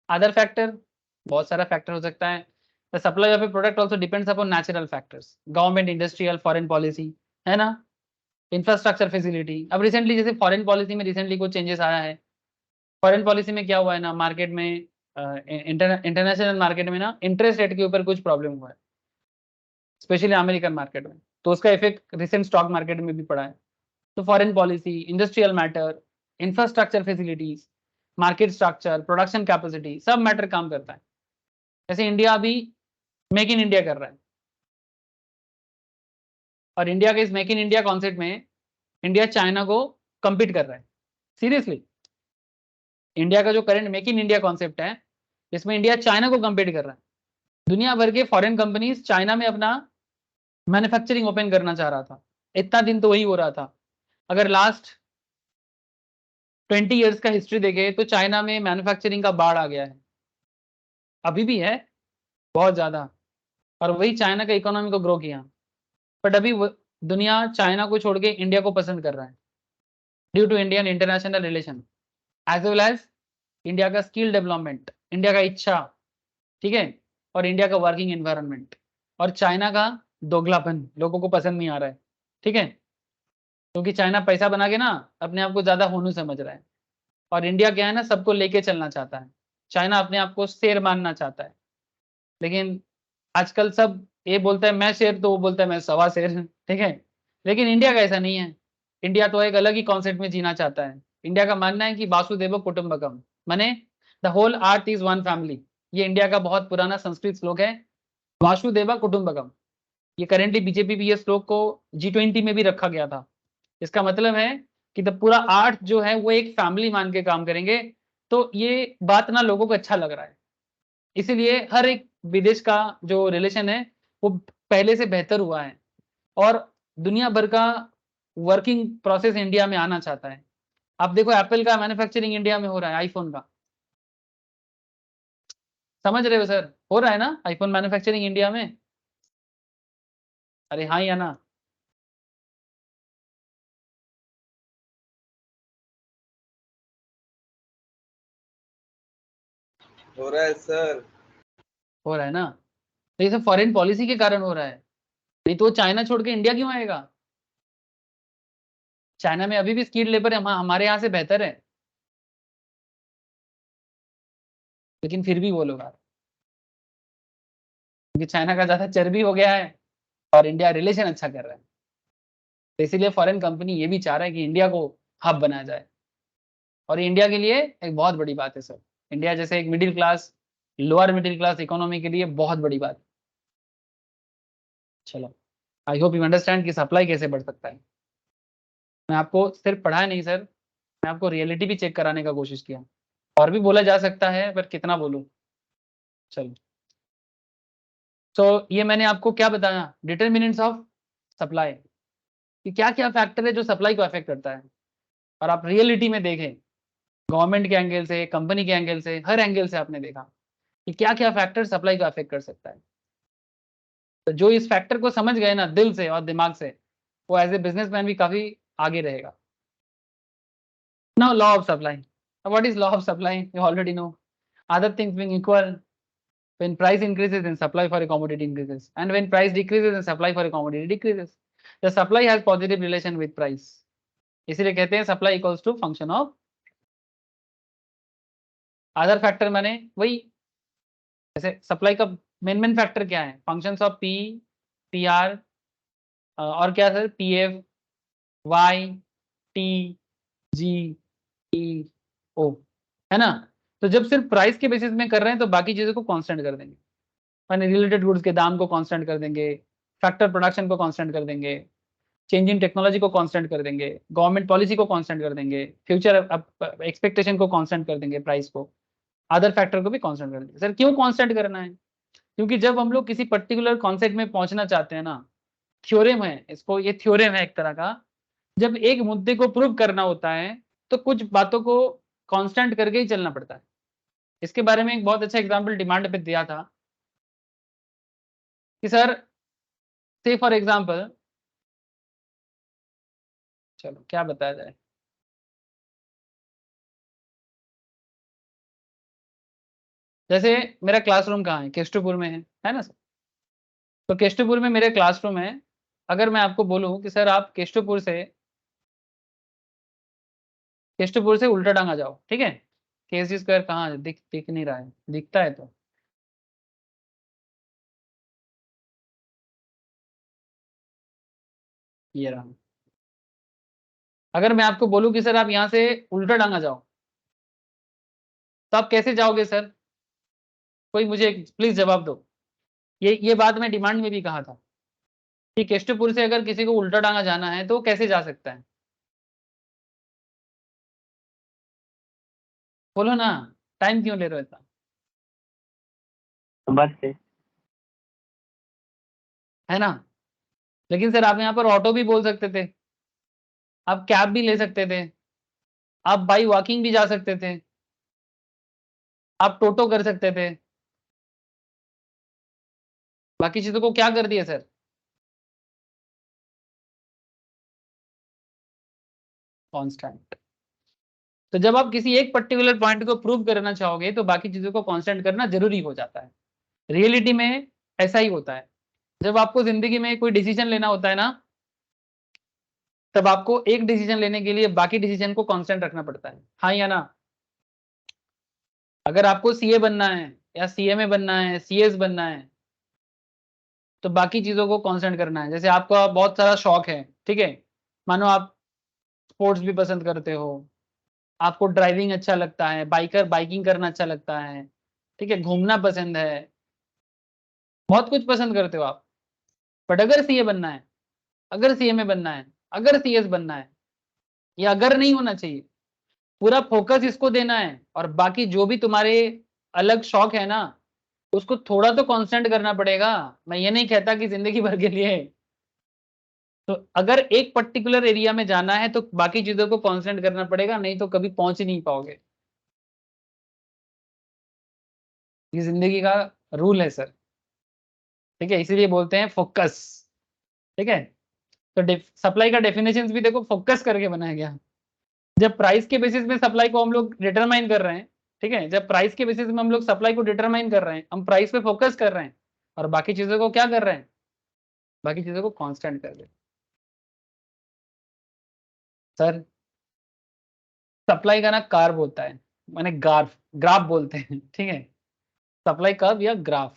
अदर फैक्टर, बहुत सारा फैक्टर हो सकता है। The supply of A product also depends upon natural factors, government, industrial, foreign policy, है ना, इंफ्रास्ट्रक्चर फैसिलिटी। अब रिसेंटली जैसे फॉरेन पॉलिसी में रिसेंटली कुछ चेंजेस आया है। फॉरेन पॉलिसी में क्या हुआ है ना, मार्केट में इंटरनेशनल मार्केट में ना इंटरेस्ट रेट के ऊपर कुछ प्रॉब्लम हुआ है, स्पेशली अमेरिकन मार्केट में, तो उसका इफेक्ट रिसेंट स्टॉक मार्केट में भी पड़ा है। तो foreign policy, industrial matter, infrastructure facilities, market structure, production capacity, सब मैटर काम करता है। जैसे इंडिया अभी मेक इन इंडिया कर रहा है, और इंडिया के इस मेक इन इंडिया कॉन्सेप्ट में इंडिया चाइना को compete कर रहा है। सीरियसली, इंडिया का जो current make in India concept है, इसमें इंडिया चाइना को compete कर रहा है। दुनिया भर के फॉरेन कंपनीज चाइना में अपना मैन्युफैक्चरिंग ओपन करना चाह रहा था, इतना दिन तो वही हो रहा था। अगर लास्ट 20 ईयर्स का हिस्ट्री देखे तो चाइना में मैन्युफैक्चरिंग का बाढ़ आ गया है, अभी भी है बहुत ज्यादा, और वही चाइना का इकोनॉमी को ग्रो किया। बट अभी दुनिया चाइना को छोड़ के इंडिया को पसंद कर रहा है due to Indian international relation as well as India का स्किल डेवलपमेंट, इंडिया का इच्छा, ठीक है, और इंडिया का वर्किंग एनवायरनमेंट, और चाइना का दोगलापन लोगों को पसंद नहीं आ रहा है, ठीक है, क्योंकि चाइना पैसा बना के ना अपने आप को ज्यादा होनू समझ रहा है, और इंडिया क्या है ना सबको लेके चलना चाहता है। चाइना अपने आप को शेर मानना चाहता है, लेकिन आजकल सब ये बोलता है मैं शेर, तो वो बोलता है मैं सवा शेर, ठीक है, लेकिन इंडिया का ऐसा नहीं है। इंडिया तो एक अलग ही कॉन्सेप्ट में जीना चाहता है। इंडिया का मानना है कि वासुदेव कुटुंबकम, माने the whole earth is one family. ये इंडिया का बहुत पुराना संस्कृत श्लोक है, वासुदेव कुटुंबकम। ये करेंटली बीजेपी भी ये श्लोक को G20 में भी रखा गया था। इसका मतलब है कि द पूरा अर्थ जो है वो एक फैमिली मान के काम करेंगे। तो ये बात ना लोगों को अच्छा लग रहा है, इसीलिए हर एक विदेश का जो रिलेशन है वो पहले से बेहतर हुआ है, और दुनिया भर का वर्किंग प्रोसेस इंडिया में आना चाहता है। आप देखो एप्पल का मैन्युफैक्चरिंग इंडिया में हो रहा है, आईफोन का, समझ रहे हो सर, हो रहा है ना आईफोन मैन्युफैक्चरिंग इंडिया में? अरे हाँ या ना? हो रहा है सर। हो रहा है ना? तो ये सब फॉरेन पॉलिसी के कारण हो रहा है, नहीं तो चाइना छोड़ के इंडिया क्यों आएगा? चाइना में अभी भी स्किल्ड लेबर हमारे यहाँ से बेहतर है, लेकिन फिर भी वो लोग आ रहे हैं। क्योंकि चाइना का ज्यादा चर्बी हो गया है और इंडिया रिलेशन अच्छा कर रहा है, तो इसीलिए फॉरेन कंपनी ये भी चाह रहा है कि इंडिया को हब बनाया जाए, और इंडिया के लिए एक बहुत बड़ी बात है सर। इंडिया जैसे एक middle class, lower middle class economy के लिए बहुत बड़ी बात है। चलो, आई होप यू अंडरस्टैंड कि सप्लाई कैसे बढ़ सकता है। मैं आपको सिर्फ पढ़ाया नहीं सर, मैं आपको रियलिटी भी चेक कराने का कोशिश किया। और भी बोला जा सकता है पर कितना बोलूं। चलो, तो ये मैंने आपको क्या बताया, डिटर्मिनेंट्स ऑफ सप्लाई, कि क्या क्या फैक्टर है जो सप्लाई को अफेक्ट करता है। और आप रियलिटी में देखें, गवर्नमेंट के एंगल से, कंपनी के एंगल से, हर एंगल से आपने देखा कि क्या क्या फैक्टर सप्लाई को अफेक्ट कर सकता है। तो जो इस फैक्टर को समझ गए ना दिल से और दिमाग से, वो एज ए बिजनेसमैन भी काफी आगे रहेगा। Now law of supply, what is law of supply? You already know, other things being equal, when price increases then supply for a commodity increases, and when price decreases then supply for a commodity decreases. The supply has positive relation with price, इसीलिए कहते हैं supply equals to function of other factor. माने वही, जैसे supply का main factor क्या है, functions of P, P R, और क्या sir, P F, Y, T, G, E, O, है ना? तो जब सिर्फ प्राइस के बेसिस में कर रहे हैं तो बाकी चीजों को कांस्टेंट कर देंगे, माने रिलेटेड गुड्स के दाम को कांस्टेंट कर देंगे, फैक्टर प्रोडक्शन को कांस्टेंट कर देंगे, चेंज इन टेक्नोलॉजी को कांस्टेंट कर देंगे, गवर्नमेंट पॉलिसी को कांस्टेंट कर देंगे, फ्यूचर एक्सपेक्टेशन को कांस्टेंट कर देंगे, प्राइस को, अदर फैक्टर को भी कांस्टेंट कर देंगे। सर क्यों कांस्टेंट करना है? क्योंकि जब हम लोग किसी पर्टिकुलर कॉन्सेप्ट में पहुंचना चाहते हैं ना, थ्योरेम है इसको, ये थ्योरेम है एक तरह का, जब एक मुद्दे को प्रूव करना होता है तो कुछ बातों को कांस्टेंट करके ही चलना पड़ता है। इसके बारे में एक बहुत अच्छा एग्जांपल डिमांड पे दिया था कि सर, से फॉर एग्जांपल, चलो क्या बताया जाए, जैसे मेरा क्लासरूम कहाँ है, केष्टपुर में है ना सर? तो केष्टपुर में मेरे क्लासरूम है। अगर मैं आपको बोलूं कि सर आप केष्टपुर से उल्टा डांगा जाओ, ठीक है, KSG स्क्वायर कहाँ है? दिख नहीं रहा है, दिखता है तो ये रहा। अगर मैं आपको बोलूं कि सर आप यहाँ से उल्टा डांगा जाओ, तो आप कैसे जाओगे सर? कोई मुझे प्लीज जवाब दो। ये बात मैं डिमांड में भी कहा था कि केष्टपुर से अगर किसी को उल्टा डांगा जाना है तो वो कैसे जा सकता है? बोलो ना, टाइम क्यों ले रहे हो इतना? बस से। है ना? लेकिन सर आप यहाँ पर ऑटो भी बोल सकते थे, आप कैब भी ले सकते थे, आप बाई वॉकिंग भी जा सकते थे, आप टोटो कर सकते थे, बाकी चीजों को क्या कर दिया सर? कांस्टेंट। तो जब आप किसी एक पर्टिकुलर पॉइंट को प्रूव करना चाहोगे तो बाकी चीजों को कांस्टेंट करना जरूरी हो जाता है। रियलिटी में ऐसा ही होता है। जब आपको जिंदगी में कोई डिसीजन लेना होता है ना, तब आपको एक डिसीजन लेने के लिए बाकी डिसीजन को कांस्टेंट रखना पड़ता है, हाँ या ना। अगर आपको सीए बनना है या सीएमए बनना है, सीएस बनना है, तो बाकी चीजों को कांस्टेंट करना है। जैसे आपका बहुत सारा शौक है, ठीक है, मानो आप स्पोर्ट्स भी पसंद करते हो, आपको ड्राइविंग अच्छा लगता है, बाइकिंग करना अच्छा लगता है, ठीक है, घूमना पसंद है, बहुत कुछ पसंद करते हो आप। बट अगर सीए बनना है, अगर सीएमए बनना है, अगर सीएस बनना है, ये अगर नहीं होना चाहिए। पूरा फोकस इसको देना है और बाकी जो भी तुम्हारे अलग शौक है ना, उसको थोड़ा तो कांस्टेंट करना पड़ेगा। मैं ये नहीं कहता कि जिंदगी भर के लिए। तो अगर एक पर्टिकुलर एरिया में जाना है तो बाकी चीजों को कांस्टेंट करना पड़ेगा, नहीं तो कभी पहुंच ही नहीं पाओगे। ये जिंदगी का रूल है सर, ठीक है, इसीलिए बोलते हैं फोकस। ठीक है, तो सप्लाई का डेफिनेशन भी देखो फोकस करके बनाया गया। जब प्राइस के बेसिस में सप्लाई को हम लोग डिटरमाइन कर रहे हैं, ठीक है, जब प्राइस के बेसिस में हम लोग सप्लाई को डिटरमाइन कर रहे हैं, हम प्राइस पे फोकस कर रहे हैं और बाकी चीजों को क्या कर रहे हैं, बाकी चीजों को कांस्टेंट कर रहे हैं। सर सप्लाई का ना कार्व होता है, माने ग्राफ बोलते हैं, ठीक है, सप्लाई कर्व या ग्राफ,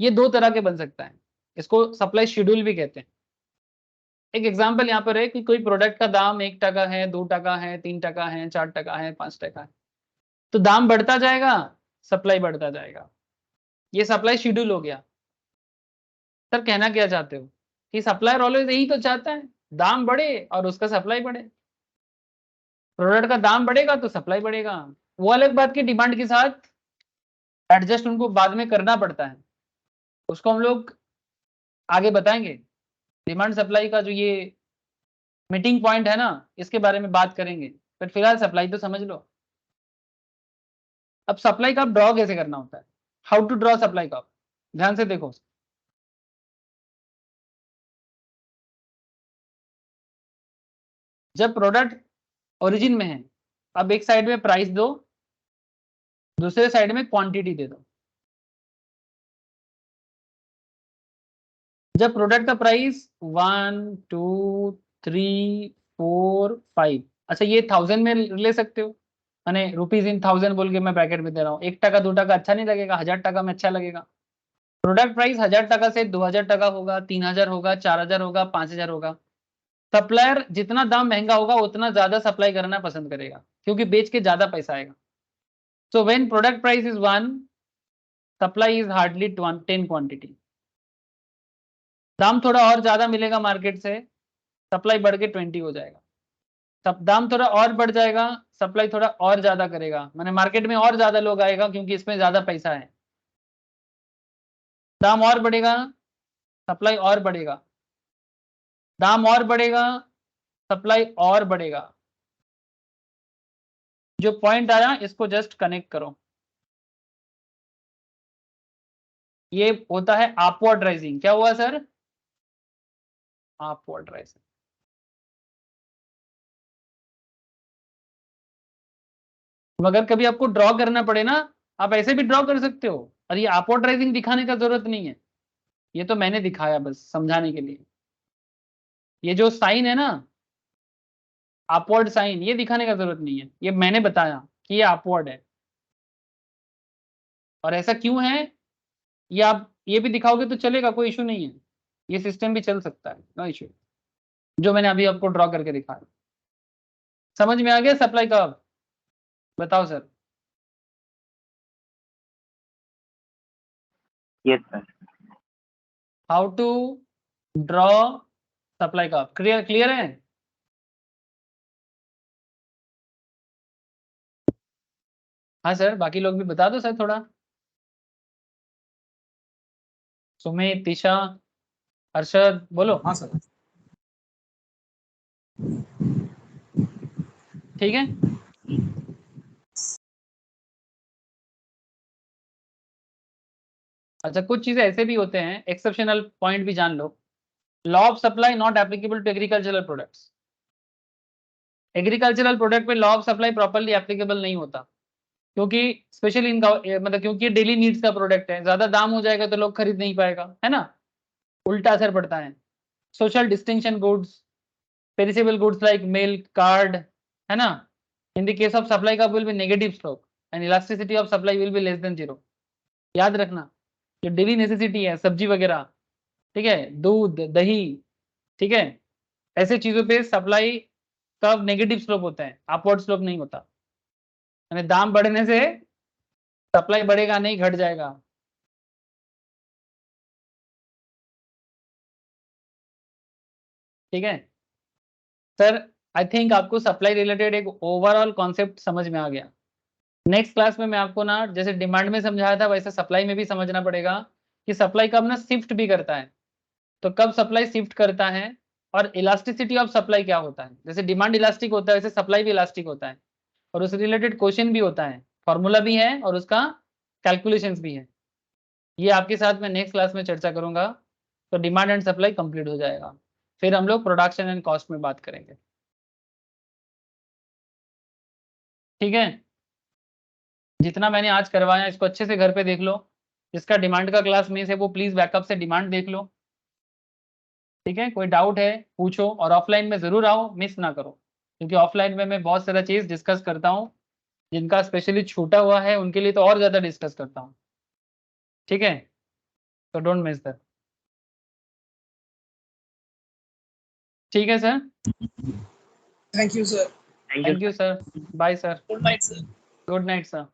ये दो तरह के बन सकता है। इसको सप्लाई शेड्यूल भी कहते हैं। एक एग्जांपल यहाँ पर है कि कोई प्रोडक्ट का दाम 1 टका है, 2 टका है, 3 टका है, 4 टका है, 5 टका है, तो दाम बढ़ता जाएगा, सप्लाई बढ़ता जाएगा। ये सप्लाई शेड्यूल हो गया। सर कहना क्या चाहते हो कि सप्लायर ऑलवेज यही तो चाहता है, दाम बढ़े और उसका सप्लाई बढ़े। प्रोडक्ट का दाम बढ़ेगा तो सप्लाई बढ़ेगा। वो अलग बात की डिमांड के साथ एडजस्ट उनको बाद में करना पड़ता है, उसको हम लोग आगे बताएंगे। डिमांड सप्लाई का जो ये मीटिंग पॉइंट है ना, इसके बारे में बात करेंगे, पर फिलहाल सप्लाई तो समझ लो। अब सप्लाई का ड्रॉ कैसे करना होता है, हाउ टू ड्रॉ सप्लाई का, ध्यान से देखो। जब प्रोडक्ट ओरिजिन में है, अब एक साइड में प्राइस दो, दूसरे साइड में क्वांटिटी दे दो। जब प्रोडक्ट का प्राइस 1 2 3 4 5, अच्छा ये 1000 में ले सकते हो, मैंने रुपीज इन 1000 बोल के मैं ब्रैकेट में दे रहा हूँ। 1 टका 2 टका अच्छा नहीं लगेगा, 1000 टका में अच्छा लगेगा। प्रोडक्ट प्राइस 1000 टका से 2000 टका होगा, 3000 होगा, 4000 होगा, 5000 होगा। सप्लायर जितना दाम महंगा होगा उतना ज्यादा सप्लाई करना पसंद करेगा, क्योंकि बेच के ज्यादा पैसा आएगा। So when product price is 1, supply is hardly 10 quantity. दाम थोड़ा और ज्यादा मिलेगा मार्केट से, सप्लाई बढ़ के 20 हो जाएगा। तब दाम थोड़ा और बढ़ जाएगा, सप्लाई थोड़ा और ज्यादा करेगा, माने मार्केट में और ज्यादा लोग आएगा क्योंकि इसमें ज्यादा पैसा है। दाम और बढ़ेगा, सप्लाई और बढ़ेगा, दाम और बढ़ेगा, सप्लाई और बढ़ेगा। जो पॉइंट आया इसको जस्ट कनेक्ट करो। ये होता है अपवर्ड राइजिंग। क्या हुआ सर, अपवर्ड राइजिंग। मगर कभी आपको ड्रॉ करना पड़े ना, आप ऐसे भी ड्रॉ कर सकते हो, और ये अपवर्ड राइजिंग दिखाने का जरूरत नहीं है, ये तो मैंने दिखाया बस समझाने के लिए। ये जो साइन है ना, अपवर्ड साइन, ये दिखाने का जरूरत नहीं है, ये मैंने बताया कि ये अपवर्ड है। और ऐसा क्यों है, ये आप ये भी दिखाओगे तो चलेगा, कोई इशू नहीं है, ये सिस्टम भी चल सकता है, नो इशू। जो मैंने अभी आपको ड्रॉ करके दिखाया, समझ में आ गया सप्लाई का? बताओ sir. Yes sir. How to draw supply का, क्लियर क्लियर है? हाँ सर, बाकी लोग भी बता दो सर थोड़ा। सुमित, तीशा, अरशद, बोलो। हाँ सर। ठीक है, अच्छा कुछ चीजें ऐसे भी होते हैं, एक्सेप्शनल पॉइंट भी जान लो। Law of supply not applicable to agricultural products. Agricultural product पे law of supply properly applicable नहीं होता, क्योंकि स्पेशली इनका मतलब क्योंकि डेली नीड्स का प्रोडक्ट है, ज्यादा दाम हो जाएगा तो लोग खरीद नहीं पाएगा, है ना, उल्टा असर पड़ता है। Social distinction goods, perishable goods like milk, curd, है ना, in the case of supply का will be negative slope and elasticity of supply will be less than 0। याद रखना, जो डेली नेसेसिटी है, सब्जी वगैरह, ठीक है, दूध, दही, ठीक है, ऐसे चीजों पे सप्लाई का नेगेटिव स्लोप होता है, अपवर्ड स्लोप नहीं होता। यानी दाम बढ़ने से सप्लाई बढ़ेगा नहीं, घट जाएगा। ठीक है सर, आई थिंक आपको सप्लाई रिलेटेड एक ओवरऑल कॉन्सेप्ट समझ में आ गया। नेक्स्ट क्लास में मैं आपको ना जैसे डिमांड में समझाया था वैसे सप्लाई में भी समझना पड़ेगा कि सप्लाई कब ना शिफ्ट भी करता है, तो कब सप्लाई शिफ्ट करता है और इलास्टिसिटी ऑफ सप्लाई क्या होता है। जैसे डिमांड इलास्टिक होता है वैसे सप्लाई भी इलास्टिक होता है, और उससे रिलेटेड क्वेश्चन भी होता है, फॉर्मूला भी है और उसका कैलकुलेशंस भी है। ये आपके साथ में नेक्स्ट क्लास में चर्चा करूंगा। तो डिमांड एंड सप्लाई कंप्लीट हो जाएगा, फिर हम लोग प्रोडक्शन एंड कॉस्ट में बात करेंगे। ठीक है, जितना मैंने आज करवाया इसको अच्छे से घर पे देख लो। जिसका डिमांड का क्लास मिस है वो प्लीज बैकअप से डिमांड देख लो। ठीक है, कोई डाउट है पूछो, और ऑफलाइन में जरूर आओ, मिस ना करो, क्योंकि ऑफलाइन में मैं बहुत सारा चीज डिस्कस करता हूँ। जिनका स्पेशली छूटा हुआ है उनके लिए तो और ज्यादा डिस्कस करता हूँ। ठीक है, तो डोंट मिस दैट। ठीक है sir, Thank you, sir. Thank you thank you sir, bye sir, Good night, sir. Good night sir.